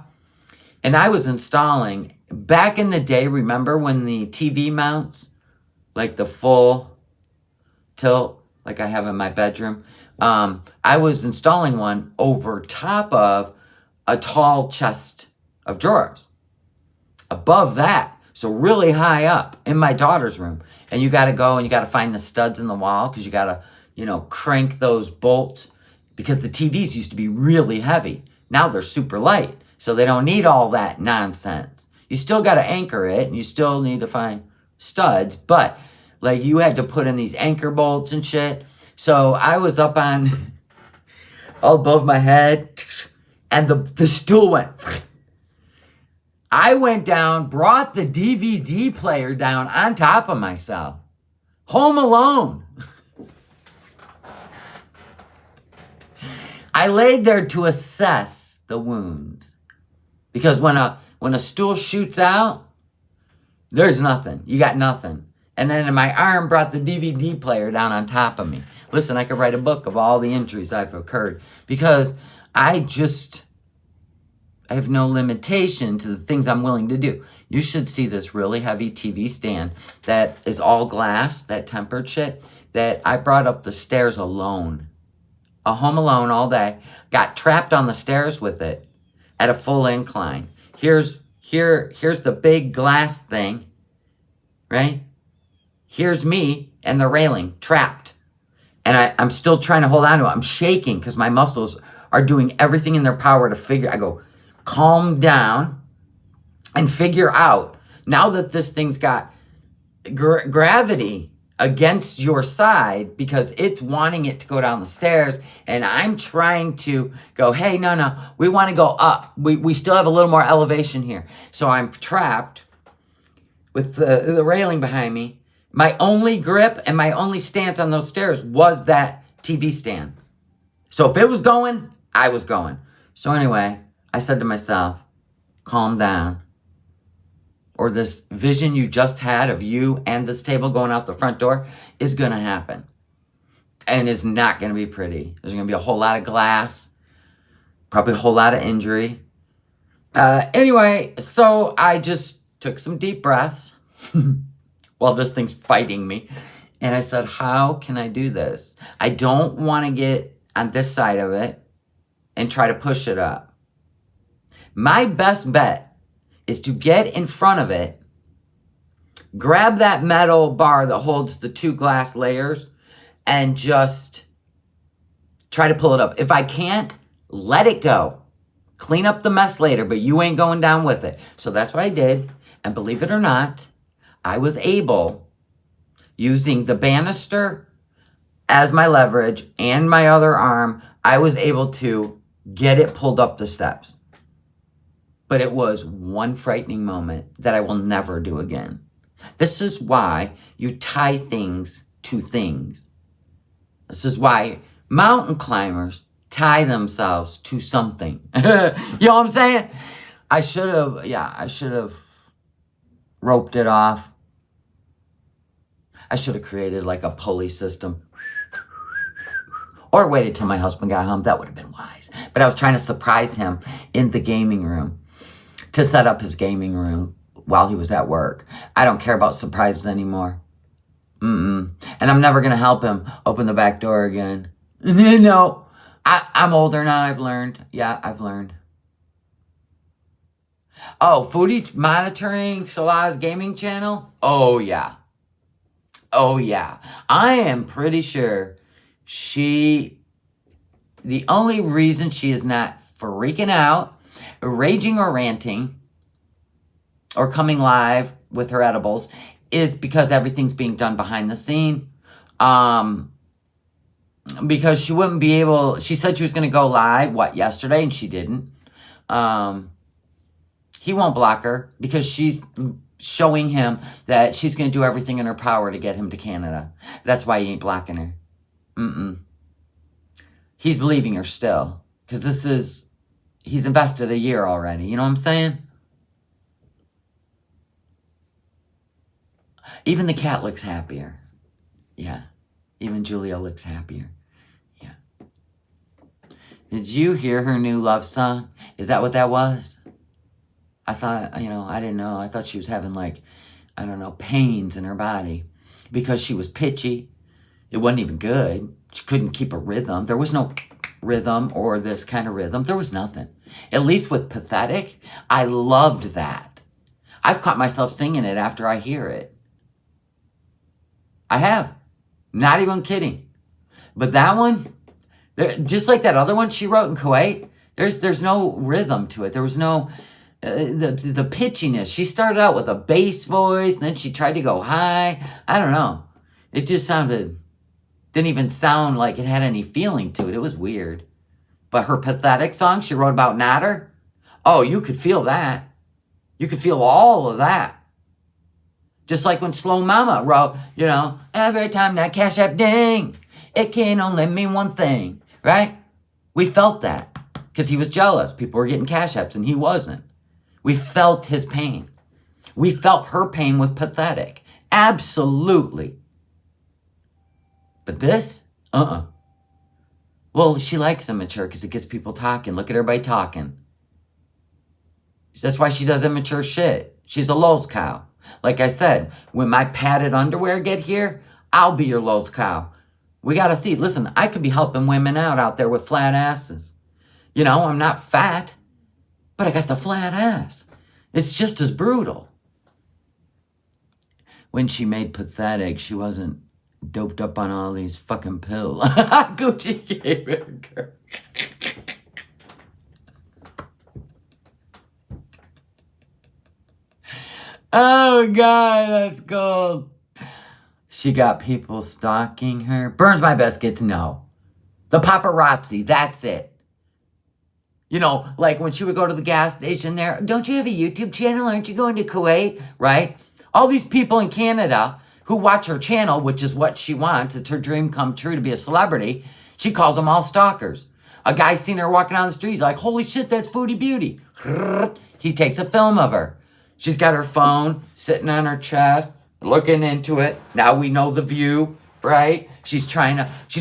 And I was installing, back in the day, remember when the TV mounts, like the full tilt, like I have in my bedroom? I was installing one over top of a tall chest of drawers. Above that, so really high up in my daughter's room. And you got to go and you got to find the studs in the wall because you got to, crank those bolts because the TVs used to be really heavy. Now they're super light, so they don't need all that nonsense. You still got to anchor it and you still need to find studs, but like you had to put in these anchor bolts and shit. So I was up on all above my head and the stool went... I went down, brought the DVD player down on top of myself. Home Alone. I laid there to assess the wounds. Because when a stool shoots out, there's nothing. You got nothing. And then my arm brought the DVD player down on top of me. Listen, I could write a book of all the injuries I've occurred. Because I have no limitation to the things I'm willing to do. You should see this really heavy TV stand that is all glass, that tempered shit, that I brought up the stairs alone. home alone all day, got trapped on the stairs with it at a full incline. Here's the big glass thing, right? Here's me and the railing trapped. And I'm still trying to hold on to it. I'm shaking because my muscles are doing everything in their power to figure. I go, calm down and figure out, now that this thing's got gravity against your side because it's wanting it to go down the stairs, and I'm trying to go, hey, no, we want to go up. We still have a little more elevation here. So I'm trapped with the railing behind me. My only grip and my only stance on those stairs was that TV stand. So if it was going, I was going. So anyway, I said to myself, calm down. Or this vision you just had of you and this table going out the front door is going to happen. And it's not going to be pretty. There's going to be a whole lot of glass. Probably a whole lot of injury. Anyway, so I just took some deep breaths while this thing's fighting me. And I said, how can I do this? I don't want to get on this side of it and try to push it up. My best bet is to get in front of it, grab that metal bar that holds the two glass layers, and just try to pull it up. If I can't, let it go. Clean up the mess later, but you ain't going down with it. So that's what I did. And believe it or not, I was able, using the banister as my leverage and my other arm, I was able to get it pulled up the steps. But it was one frightening moment that I will never do again. This is why you tie things to things. This is why mountain climbers tie themselves to something. You know what I'm saying? I should have roped it off. I should have created like a pulley system. Or waited till my husband got home. That would have been wise. But I was trying to surprise him in the gaming room, to set up his gaming room while he was at work. I don't care about surprises anymore. And I'm never going to help him open the back door again. No, I'm older now. I've learned. Yeah, I've learned. Oh, Foodie monitoring Salah's gaming channel? Oh, yeah. I am pretty sure the only reason she is not freaking out, raging or ranting, or coming live with her edibles is because everything's being done behind the scene. Because she wouldn't be able, she said she was going to go live, yesterday, and she didn't. He won't block her because she's showing him that she's going to do everything in her power to get him to Canada. That's why he ain't blocking her. He's believing her still. Because he's invested a year already. You know what I'm saying? Even the cat looks happier. Yeah. Even Julia looks happier. Yeah. Did you hear her new love song? Is that what that was? I thought, I didn't know. I thought she was having pains in her body because she was pitchy. It wasn't even good. She couldn't keep a rhythm. There was no rhythm or this kind of rhythm. There was nothing. At least with Pathetic, I loved that. I've caught myself singing it after I hear it. I have. Not even kidding. But that one, just like that other one she wrote in Kuwait, there's no rhythm to it. There was no... the pitchiness. She started out with a bass voice, and then she tried to go high. I don't know. It just didn't even sound like it had any feeling to it. It was weird. But her Pathetic song she wrote about Nader, oh, you could feel that. You could feel all of that. Just like when Slow Mama wrote, every time that Cash App ding, it can only mean one thing, right? We felt that because he was jealous. People were getting Cash Apps and he wasn't. We felt his pain. We felt her pain with Pathetic. Absolutely. But this? Well, she likes immature because it gets people talking. Look at everybody talking. That's why she does immature shit. She's a lulz cow. Like I said, when my padded underwear get here, I'll be your lulz cow. We got to see. Listen, I could be helping women out there with flat asses. You know, I'm not fat, but I got the flat ass. It's just as brutal. When she made pathetic, she wasn't doped up on all these fucking pills. Gucci gave it a girl. Oh, God, that's gold. She got people stalking her. Burns My Biscuits, no. The paparazzi, that's it. You know, like when she would go to the gas station there, don't you have a YouTube channel? Aren't you going to Kuwait? Right? All these people in Canada who watch her channel, which is what she wants. It's her dream come true to be a celebrity. She calls them all stalkers. A guy seen her walking down the street. He's like, holy shit, that's Foodie Beauty. He takes a film of her. She's got her phone sitting on her chest, looking into it. Now we know the view, right? She's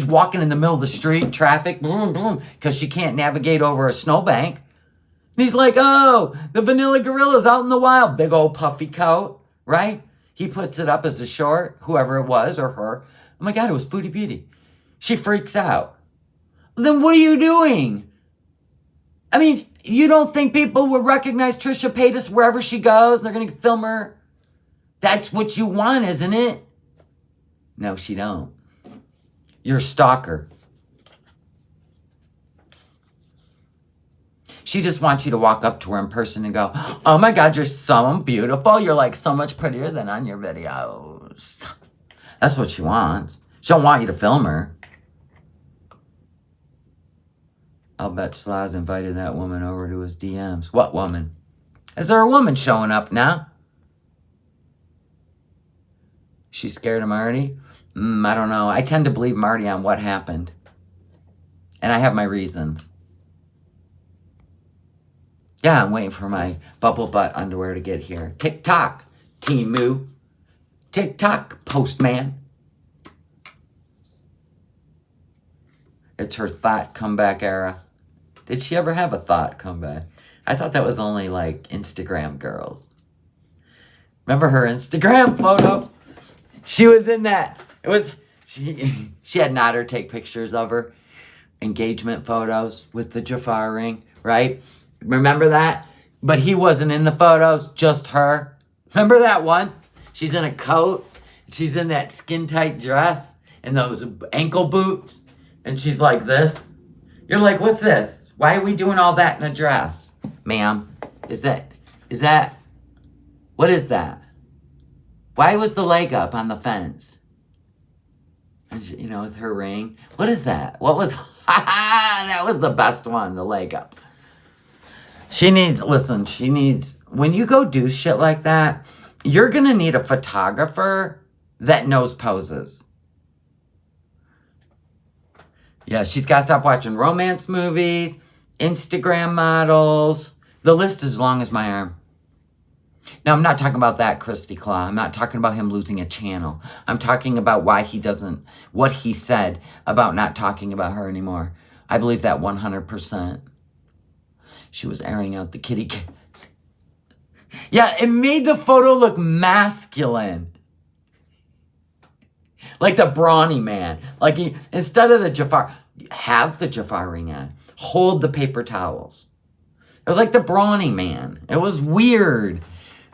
walking in the middle of the street, traffic, boom, boom, because she can't navigate over a snowbank. And he's like, oh, the vanilla gorilla's out in the wild. Big old puffy coat, right? He puts it up as a short, whoever it was, or her. Oh my God, it was Foodie Beauty. She freaks out. Then what are you doing? I mean, you don't think people would recognize Trisha Paytas wherever she goes and they're going to film her? That's what you want, isn't it? No, she don't. You're a stalker. She just wants you to walk up to her in person and go, oh my God, you're so beautiful. You're like so much prettier than on your videos. That's what she wants. She don't want you to film her. I'll bet Slaz invited that woman over to his DMs. What woman? Is there a woman showing up now? She's scared of Marty? I don't know. I tend to believe Marty on what happened. And I have my reasons. Yeah, I'm waiting for my bubble butt underwear to get here. TikTok, Timu. TikTok, Postman. It's her thought comeback era. Did she ever have a thought comeback? I thought that was only like Instagram girls. Remember her Instagram photo? She was in that. She had Nader take pictures of her engagement photos with the Jafar ring, right? Remember that? But he wasn't in the photos, just her. Remember that one? She's in a coat. She's in that skin-tight dress and those ankle boots. And she's like this. You're like, what's this? Why are we doing all that in a dress? Ma'am, is that, what is that? Why was the leg up on the fence? And she, with her ring. What is that? What was, that was the best one, the leg up. She needs, when you go do shit like that, you're going to need a photographer that knows poses. Yeah, she's got to stop watching romance movies, Instagram models. The list is as long as my arm. Now, I'm not talking about that, Christy Claw. I'm not talking about him losing a channel. I'm talking about what he said about not talking about her anymore. I believe that 100%. She was airing out the kitty cat. Yeah, it made the photo look masculine. Like the brawny man. Like instead of the Jafar, have the Jafar ring on. Hold the paper towels. It was like the brawny man. It was weird.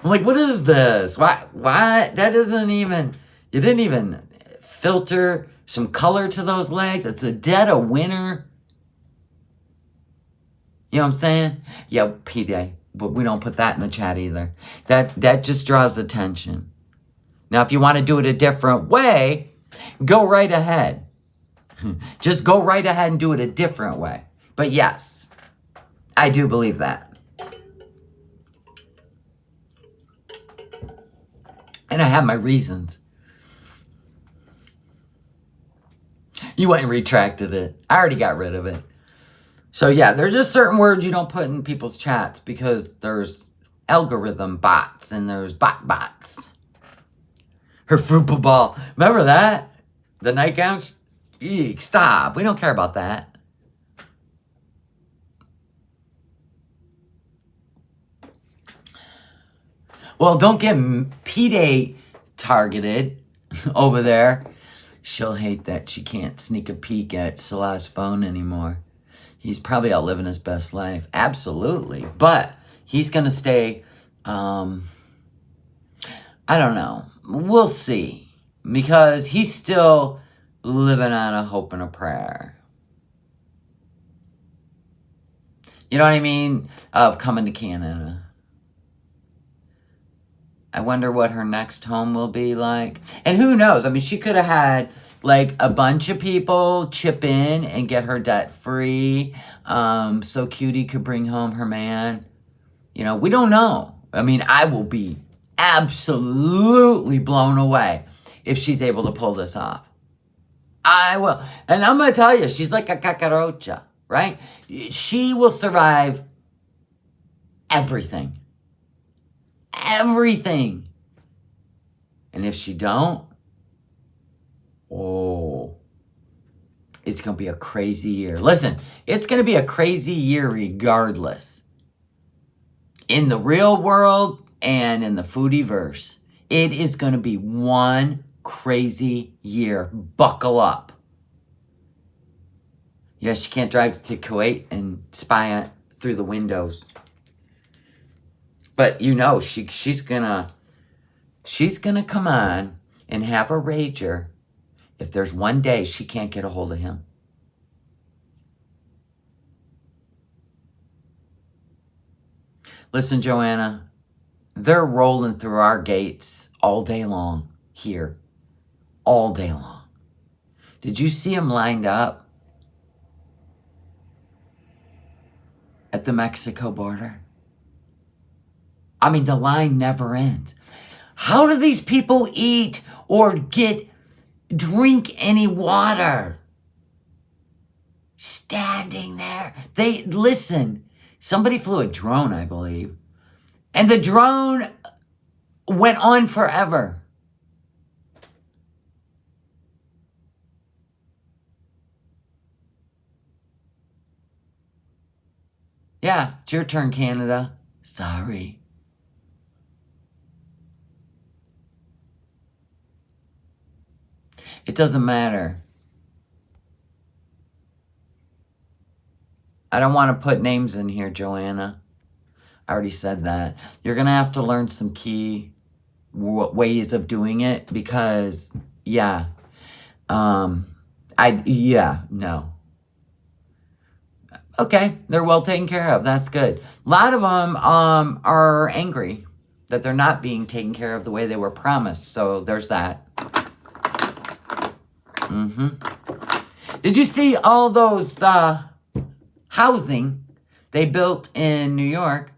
I'm like, what is this? Why? That isn't even, you didn't even filter some color to those legs. It's a dead of winter. You know what I'm saying? Yeah, PD, but we don't put that in the chat either. That just draws attention. Now, if you want to do it a different way, go right ahead. Just go right ahead and do it a different way. But yes, I do believe that. And I have my reasons. You went and retracted it. I already got rid of it. So yeah, there's just certain words you don't put in people's chats because there's algorithm bots and there's bots. Her fruitball ball. Remember that? The nightgown? Eek, stop. We don't care about that. Well, don't get P-Day targeted over there. She'll hate that she can't sneak a peek at Salah's phone anymore. He's probably out living his best life. Absolutely. But he's going to stay, I don't know. We'll see. Because he's still living on a hope and a prayer. You know what I mean? Of coming to Canada. I wonder what her next home will be like. And who knows? I mean, she could have had like a bunch of people chip in and get her debt free. So Cutie could bring home her man. You know, we don't know. I mean, I will be absolutely blown away if she's able to pull this off. I will. And I'm going to tell you, she's like a cacarocha, right? She will survive everything. Everything. And if she don't, oh, it's going to be a crazy year. Listen, it's going to be a crazy year regardless. In the real world and in the foodieverse, it is going to be one crazy year. Buckle up. Yes, she can't drive to Kuwait and spy through the windows. But you know, she's gonna come on and have a rager if there's one day she can't get a hold of him. Listen, Joanna, they're rolling through our gates all day long here. All day long. Did you see them lined up at the Mexico border? I mean, the line never ends. How do these people eat or drink any water? Standing there. Listen, somebody flew a drone, I believe. And the drone went on forever. Yeah, it's your turn, Canada. Sorry. It doesn't matter. I don't want to put names in here, Joanna. I already said that. You're going to have to learn some key ways of doing it because, yeah. No. Okay, they're well taken care of. That's good. A lot of them are angry that they're not being taken care of the way they were promised. So there's that. Did you see all those housing they built in New York?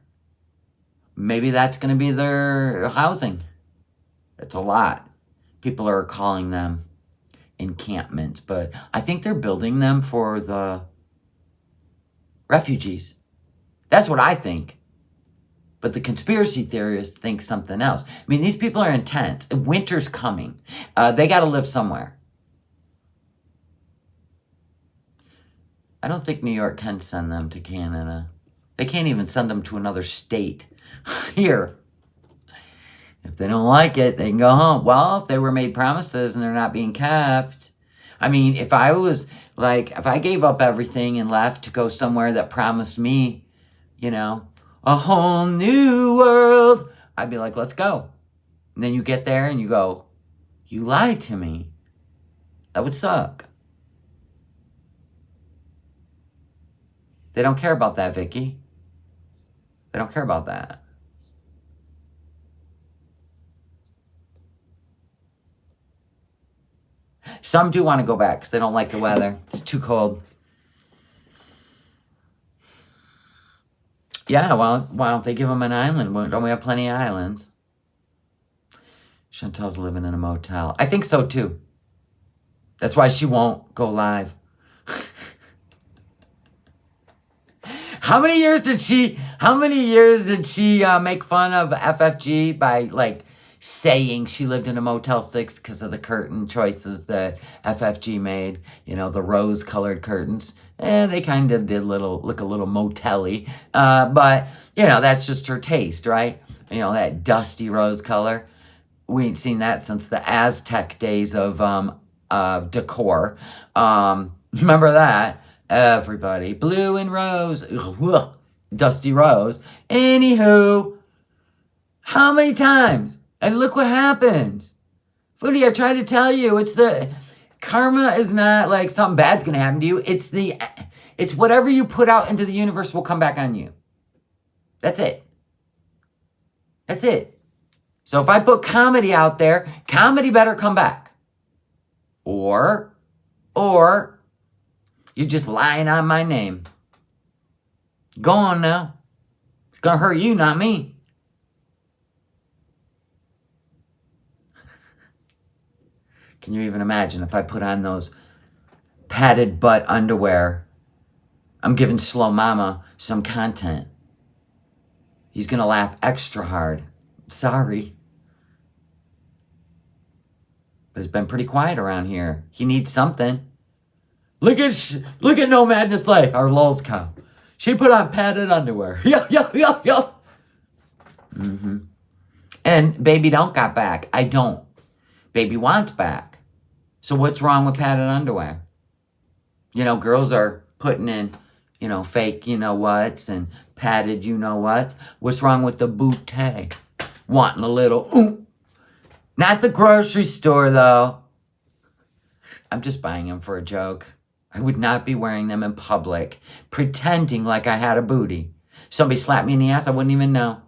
Maybe that's going to be their housing. It's a lot. People are calling them encampments, but I think they're building them for the refugees. That's what I think. But the conspiracy theorists think something else. I mean, these people are intense. Winter's coming. They got to live somewhere. I don't think New York can send them to Canada. They can't even send them to another state. Here. If they don't like it, they can go home. Well, if they were made promises and they're not being kept. I mean, if I gave up everything and left to go somewhere that promised me, you know, a whole new world, I'd be like, let's go. And then you get there and you go, you lied to me. That would suck. They don't care about that, Vicky. They don't care about that. Some do want to go back because they don't like the weather. It's too cold. Yeah, well, why don't they give them an island? Don't we have plenty of islands? Chantel's living in a motel. I think so, too. That's why she won't go live. How many years did she make fun of FFG by, like, saying she lived in a Motel 6 because of the curtain choices that FFG made? You know, the rose-colored curtains. They kind of did look a little motel-y. But, you know, that's just her taste, right? You know, that dusty rose color. We ain't seen that since the Aztec days of decor. Remember that? Everybody. Blue and rose. Ugh, Dusty Rose. Anywho, how many times? And look what happens. Foodie, I tried to tell you, it's the karma is not like something bad's gonna happen to you. It's whatever you put out into the universe will come back on you. That's it. That's it. So if I put comedy out there, comedy better come back. Or you're just lying on my name. Go on now. It's gonna hurt you, not me. Can you even imagine if I put on those padded butt underwear? I'm giving Slow Mama some content. He's gonna laugh extra hard. Sorry. But it's been pretty quiet around here. He needs something. Look at NOmadness Life, our lulz cow. She put on padded underwear. Yo. And baby don't got back. I don't. Baby wants back. So what's wrong with padded underwear? You know, girls are putting in, fake you-know-whats and padded you-know-whats. What's wrong with the bootay? Wanting a little ooh. Not the grocery store, though. I'm just buying them for a joke. I would not be wearing them in public, pretending like I had a booty. Somebody slapped me in the ass, I wouldn't even know.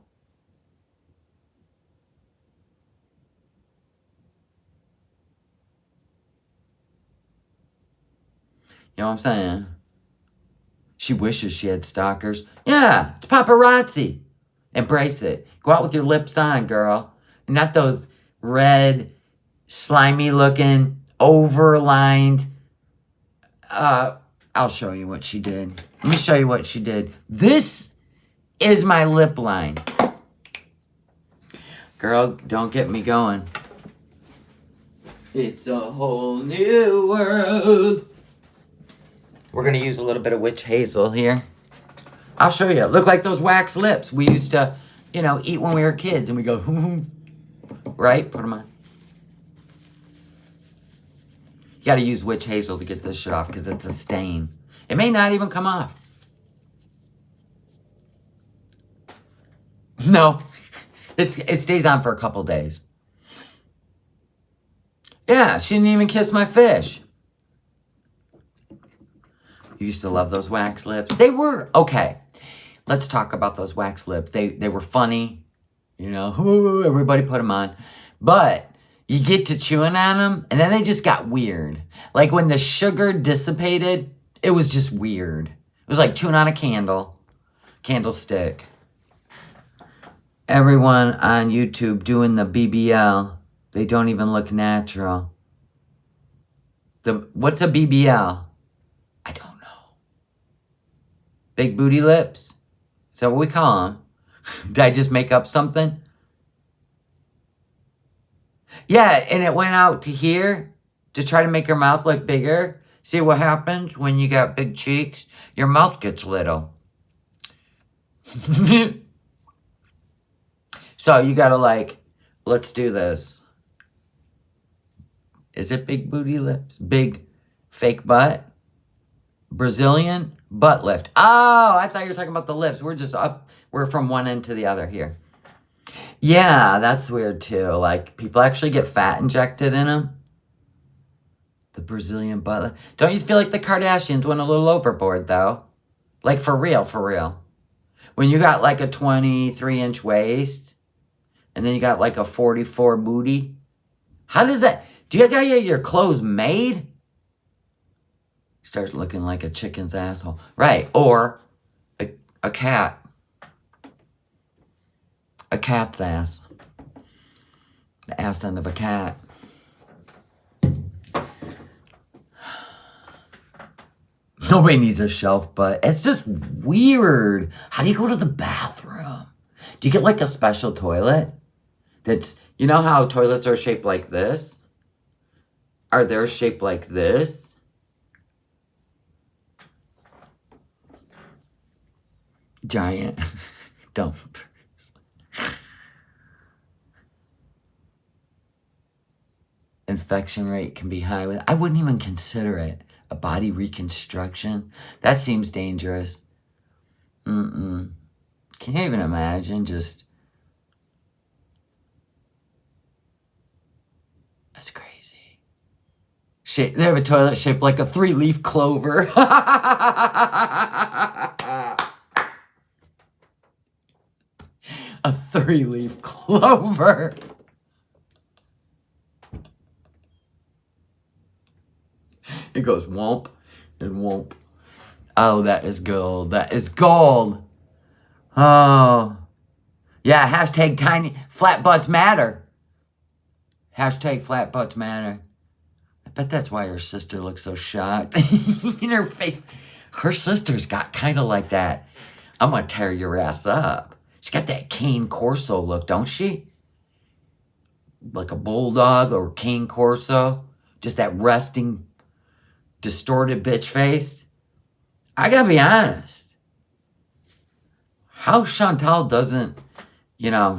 You know what I'm saying? She wishes she had stalkers. Yeah, it's paparazzi. Embrace it. Go out with your lips on, girl. Not those red, slimy-looking, overlined. I'll show you what she did. Let me show you what she did. This is my lip line. Girl, don't get me going. It's a whole new world. We're going to use a little bit of witch hazel here. I'll show you. Look like those wax lips we used to, eat when we were kids. And we go, right? Put them on. You got to use witch hazel to get this shit off because it's a stain. It may not even come off. No. It stays on for a couple days. Yeah, she didn't even kiss my fish. You used to love those wax lips. They were, okay. Let's talk about those wax lips. They were funny. Everybody put them on. But you get to chewing on them, and then they just got weird. Like when the sugar dissipated, it was just weird. It was like chewing on a candlestick. Everyone on YouTube doing the BBL, they don't even look natural. What's a BBL? I don't know. Big booty lips? Is that what we call them? Did I just make up something? Yeah, and it went out to here to try to make your mouth look bigger. See what happens when you got big cheeks? Your mouth gets little. So you gotta let's do this. Is it big booty lips? Big fake butt? Brazilian butt lift. Oh, I thought you were talking about the lips. We're just up. We're from one end to the other here. Yeah, that's weird too. Like people actually get fat injected in them. The Brazilian butt lift. Don't you feel like the Kardashians went a little overboard though? Like for real, for real. When you got like a 23-inch waist and then you got like a 44 booty. How does that? Do you gotta get your clothes made? Starts looking like a chicken's asshole. Right. Or a cat. A cat's ass. The ass end of a cat. Nobody needs a shelf, but it's just weird. How do you go to the bathroom? Do you get like a special toilet? That's, you know how toilets are shaped like this? Are theirs shaped like this? Giant dump. infection rate can be high. I wouldn't even consider it a body reconstruction. That seems dangerous. Can you even imagine just... That's crazy. They have a toilet shaped like a 3-leaf clover. A 3-leaf clover. It goes womp and womp. Oh, that is gold. That is gold. Oh. Yeah, hashtag tiny flat butts matter. Hashtag flat butts matter. I bet that's why her sister looks so shocked. In her face. Her sister's got kind of like that. I'm going to tear your ass up. She's got that cane corso look, don't she? Like a bulldog or cane corso. Just that resting, distorted bitch face. I got to be honest. How Chantal doesn't,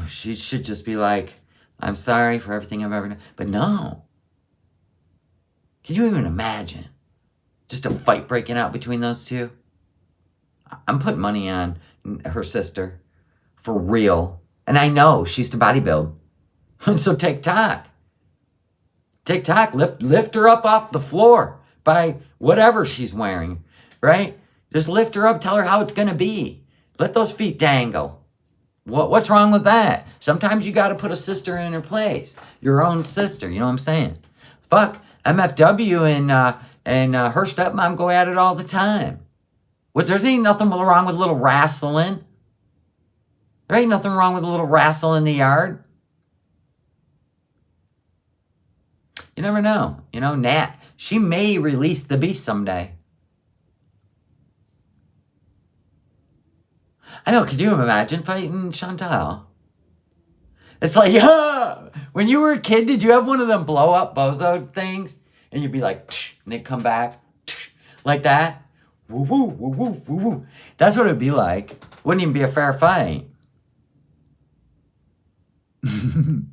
she should just be like, I'm sorry for everything I've ever done. But no. Can you even imagine? Just a fight breaking out between those two? I'm putting money on her sister. For real. And I know she's to bodybuild. So TikTok, lift her up off the floor by whatever she's wearing, right? Just lift her up, tell her how it's going to be. Let those feet dangle. What's wrong with that? Sometimes you got to put a sister in her place. Your own sister, you know what I'm saying? Fuck, MFW and her stepmom go at it all the time. There's ain't nothing wrong with a little wrestling. There ain't nothing wrong with a little wrestle in the yard. You never know. Nat, she may release the beast someday. I know, could you imagine fighting Chantal? It's like, when you were a kid, did you have one of them blow up bozo things? And you'd be like, tsh, and it'd come back, tsh, like that? Woo, woo, woo, woo, woo, woo. That's what it'd be like. Wouldn't even be a fair fight. I'm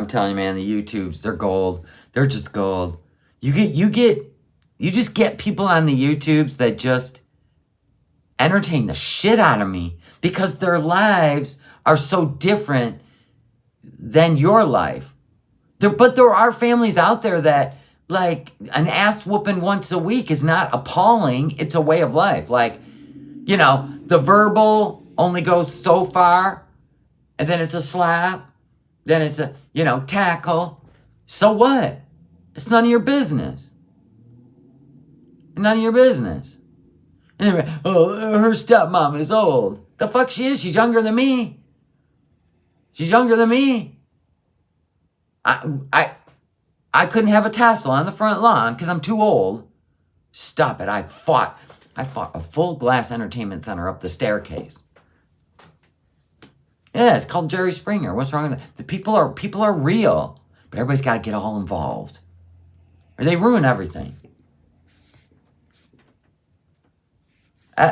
telling you, man, the YouTubes, they're gold. They're just gold. You just get people on the YouTubes that just entertain the shit out of me because their lives are so different than your life. But there are families out there that, like, an ass whooping once a week is not appalling. It's a way of life. Like, the verbal only goes so far, and then it's a slap, then it's a, tackle. So what? It's none of your business. None of your business. Anyway, her stepmom is old. The fuck she is? She's younger than me. She's younger than me. I couldn't have a tassel on the front lawn because I'm too old. Stop it. I fought a full glass entertainment center up the staircase. Yeah, it's called Jerry Springer. What's wrong with that? The people are real, but everybody's got to get all involved, or they ruin everything.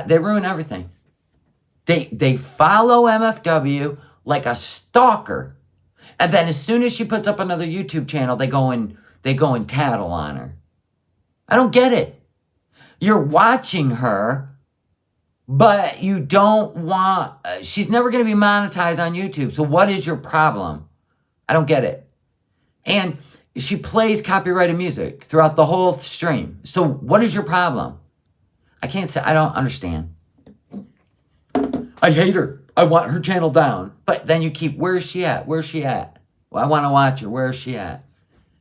They ruin everything. They follow MFW like a stalker, and then as soon as she puts up another YouTube channel, they go and tattle on her. I don't get it. You're watching her, but you don't want... she's never going to be monetized on YouTube. So what is your problem? I don't get it. And she plays copyrighted music throughout the whole stream. So what is your problem? I can't say... I don't understand. I hate her. I want her channel down. But then you keep... Where is she at? Where's she at? Well, I want to watch her. Where is she at?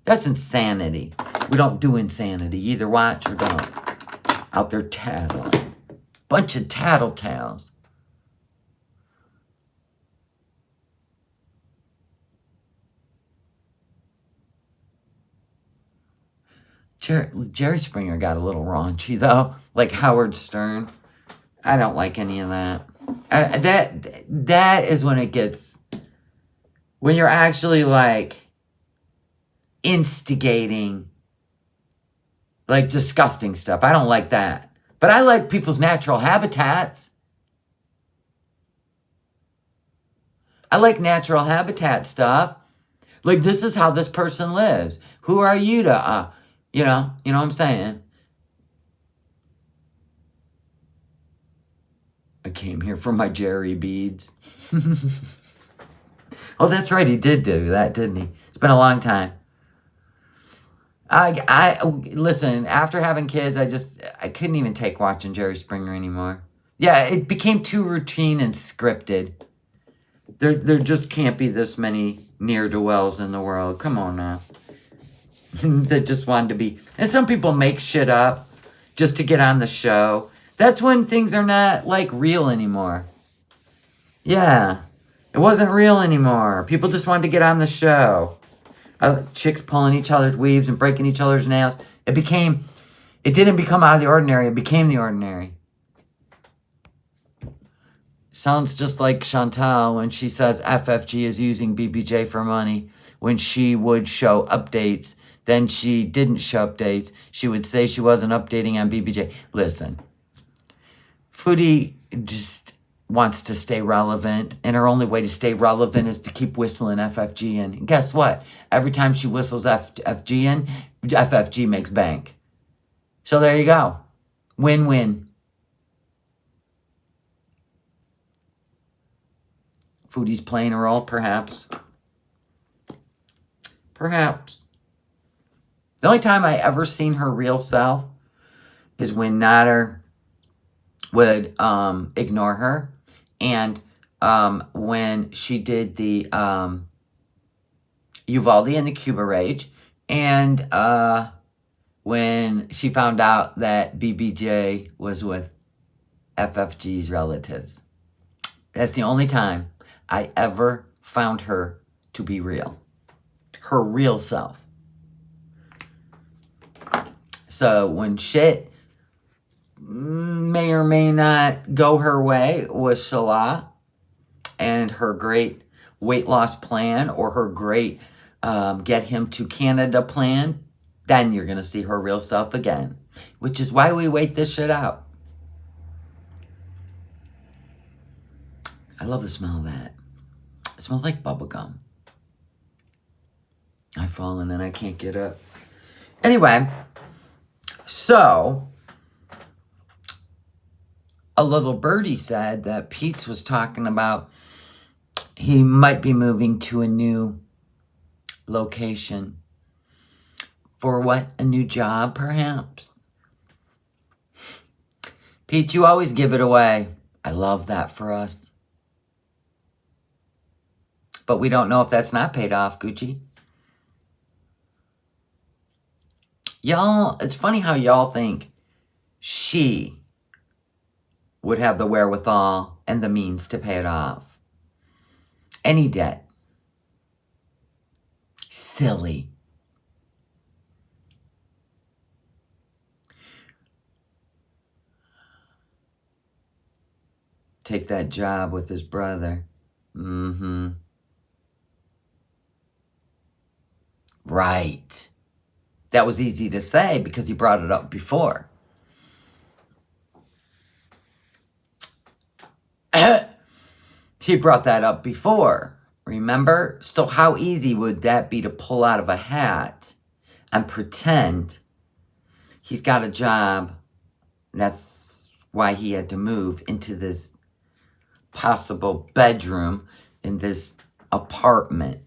That's insanity. We don't do insanity. You either watch or don't. Out there tattling. Bunch of tattletales. Jerry Springer got a little raunchy, though. Like Howard Stern. I don't like any of that. That is when it gets... When you're actually, like, instigating, like, disgusting stuff. I don't like that. But I like people's natural habitats. I like natural habitat stuff. Like, this is how this person lives. Who are you to, you know what I'm saying? I came here for my Jerry beads. Oh, that's right. He did do that, didn't he? It's been a long time. Listen, after having kids, I couldn't even take watching Jerry Springer anymore. Yeah, it became too routine and scripted. There just can't be this many ne'er-do-wells in the world. Come on now. That just wanted to be. And some people make shit up just to get on the show. That's when things are not, like, real anymore. Yeah. It wasn't real anymore. People just wanted to get on the show. Chicks pulling each other's weaves and breaking each other's nails. It didn't become out of the ordinary. It became the ordinary. Sounds just like Chantal when she says FFG is using BBJ for money. When she would show updates, then she didn't show updates. She would say she wasn't updating on BBJ. Listen, Foodie just wants to stay relevant, and her only way to stay relevant is to keep whistling FFG in. And guess what? Every time she whistles FFG in, FFG makes bank. So there you go. Win-win. Foodie's playing a role, perhaps. Perhaps. The only time I ever seen her real self is when Nader would ignore her. And when she did the Uvalde and the Cuba Rage, and when she found out that BBJ was with FFG's relatives. That's the only time I ever found her to be real. Her real self. So when shit may or may not go her way with Salah and her great weight loss plan or her great get him to Canada plan, then you're going to see her real self again. Which is why we wait this shit out. I love the smell of that. It smells like bubblegum. I've fallen and I can't get up. Anyway, so a little birdie said that Pete's was talking about he might be moving to a new location. For what? A new job, perhaps? Pete, you always give it away. I love that for us. But we don't know if that's not paid off, Gucci. Y'all, it's funny how y'all think she would have the wherewithal and the means to pay it off. Any debt. Silly. Take that job with his brother. Mm-hmm. Right. That was easy to say because he brought it up before. He brought that up before. Remember? So how easy would that be to pull out of a hat and pretend he's got a job? That's why he had to move into this possible bedroom in this apartment.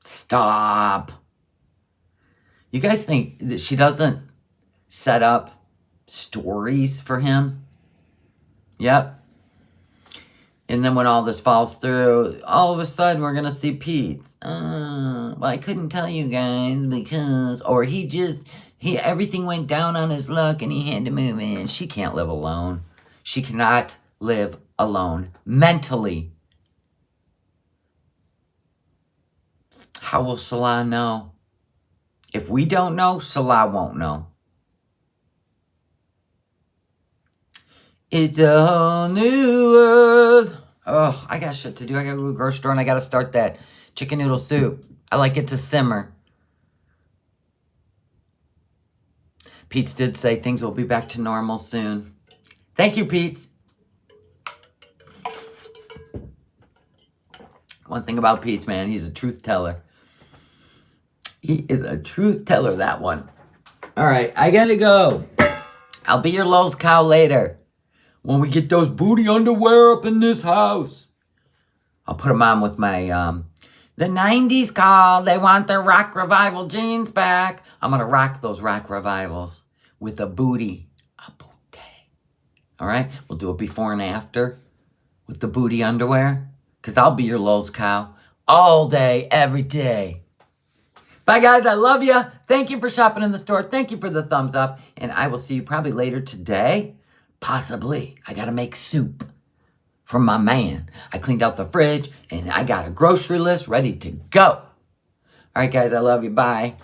Stop. You guys think that she doesn't set up stories for him? Yep. And then when all this falls through, all of a sudden we're going to see Pete. Well, I couldn't tell you guys because, or everything went down on his luck and he had to move in. She can't live alone. She cannot live alone mentally. How will Salah know? If we don't know, Salah won't know. It's a whole new world. Oh, I got shit to do. I gotta go to the grocery store and I gotta start that chicken noodle soup. I like it to simmer. Pete did say things will be back to normal soon. Thank you, Pete. One thing about Pete's, man, he's a truth teller. He is a truth teller, that one. All right, I gotta go. I'll be your Lowe's cow later. When we get those booty underwear up in this house. I'll put them on with my, the 90s call. They want their rock revival jeans back. I'm gonna rock those rock revivals with a booty. A booty. All right, we'll do it before and after with the booty underwear. Because I'll be your Lowe's cow all day, every day. Bye, guys. I love you. Thank you for shopping in the store. Thank you for the thumbs up. And I will see you probably later today. Possibly. I got to make soup for my man. I cleaned out the fridge, and I got a grocery list ready to go. All right, guys. I love you. Bye.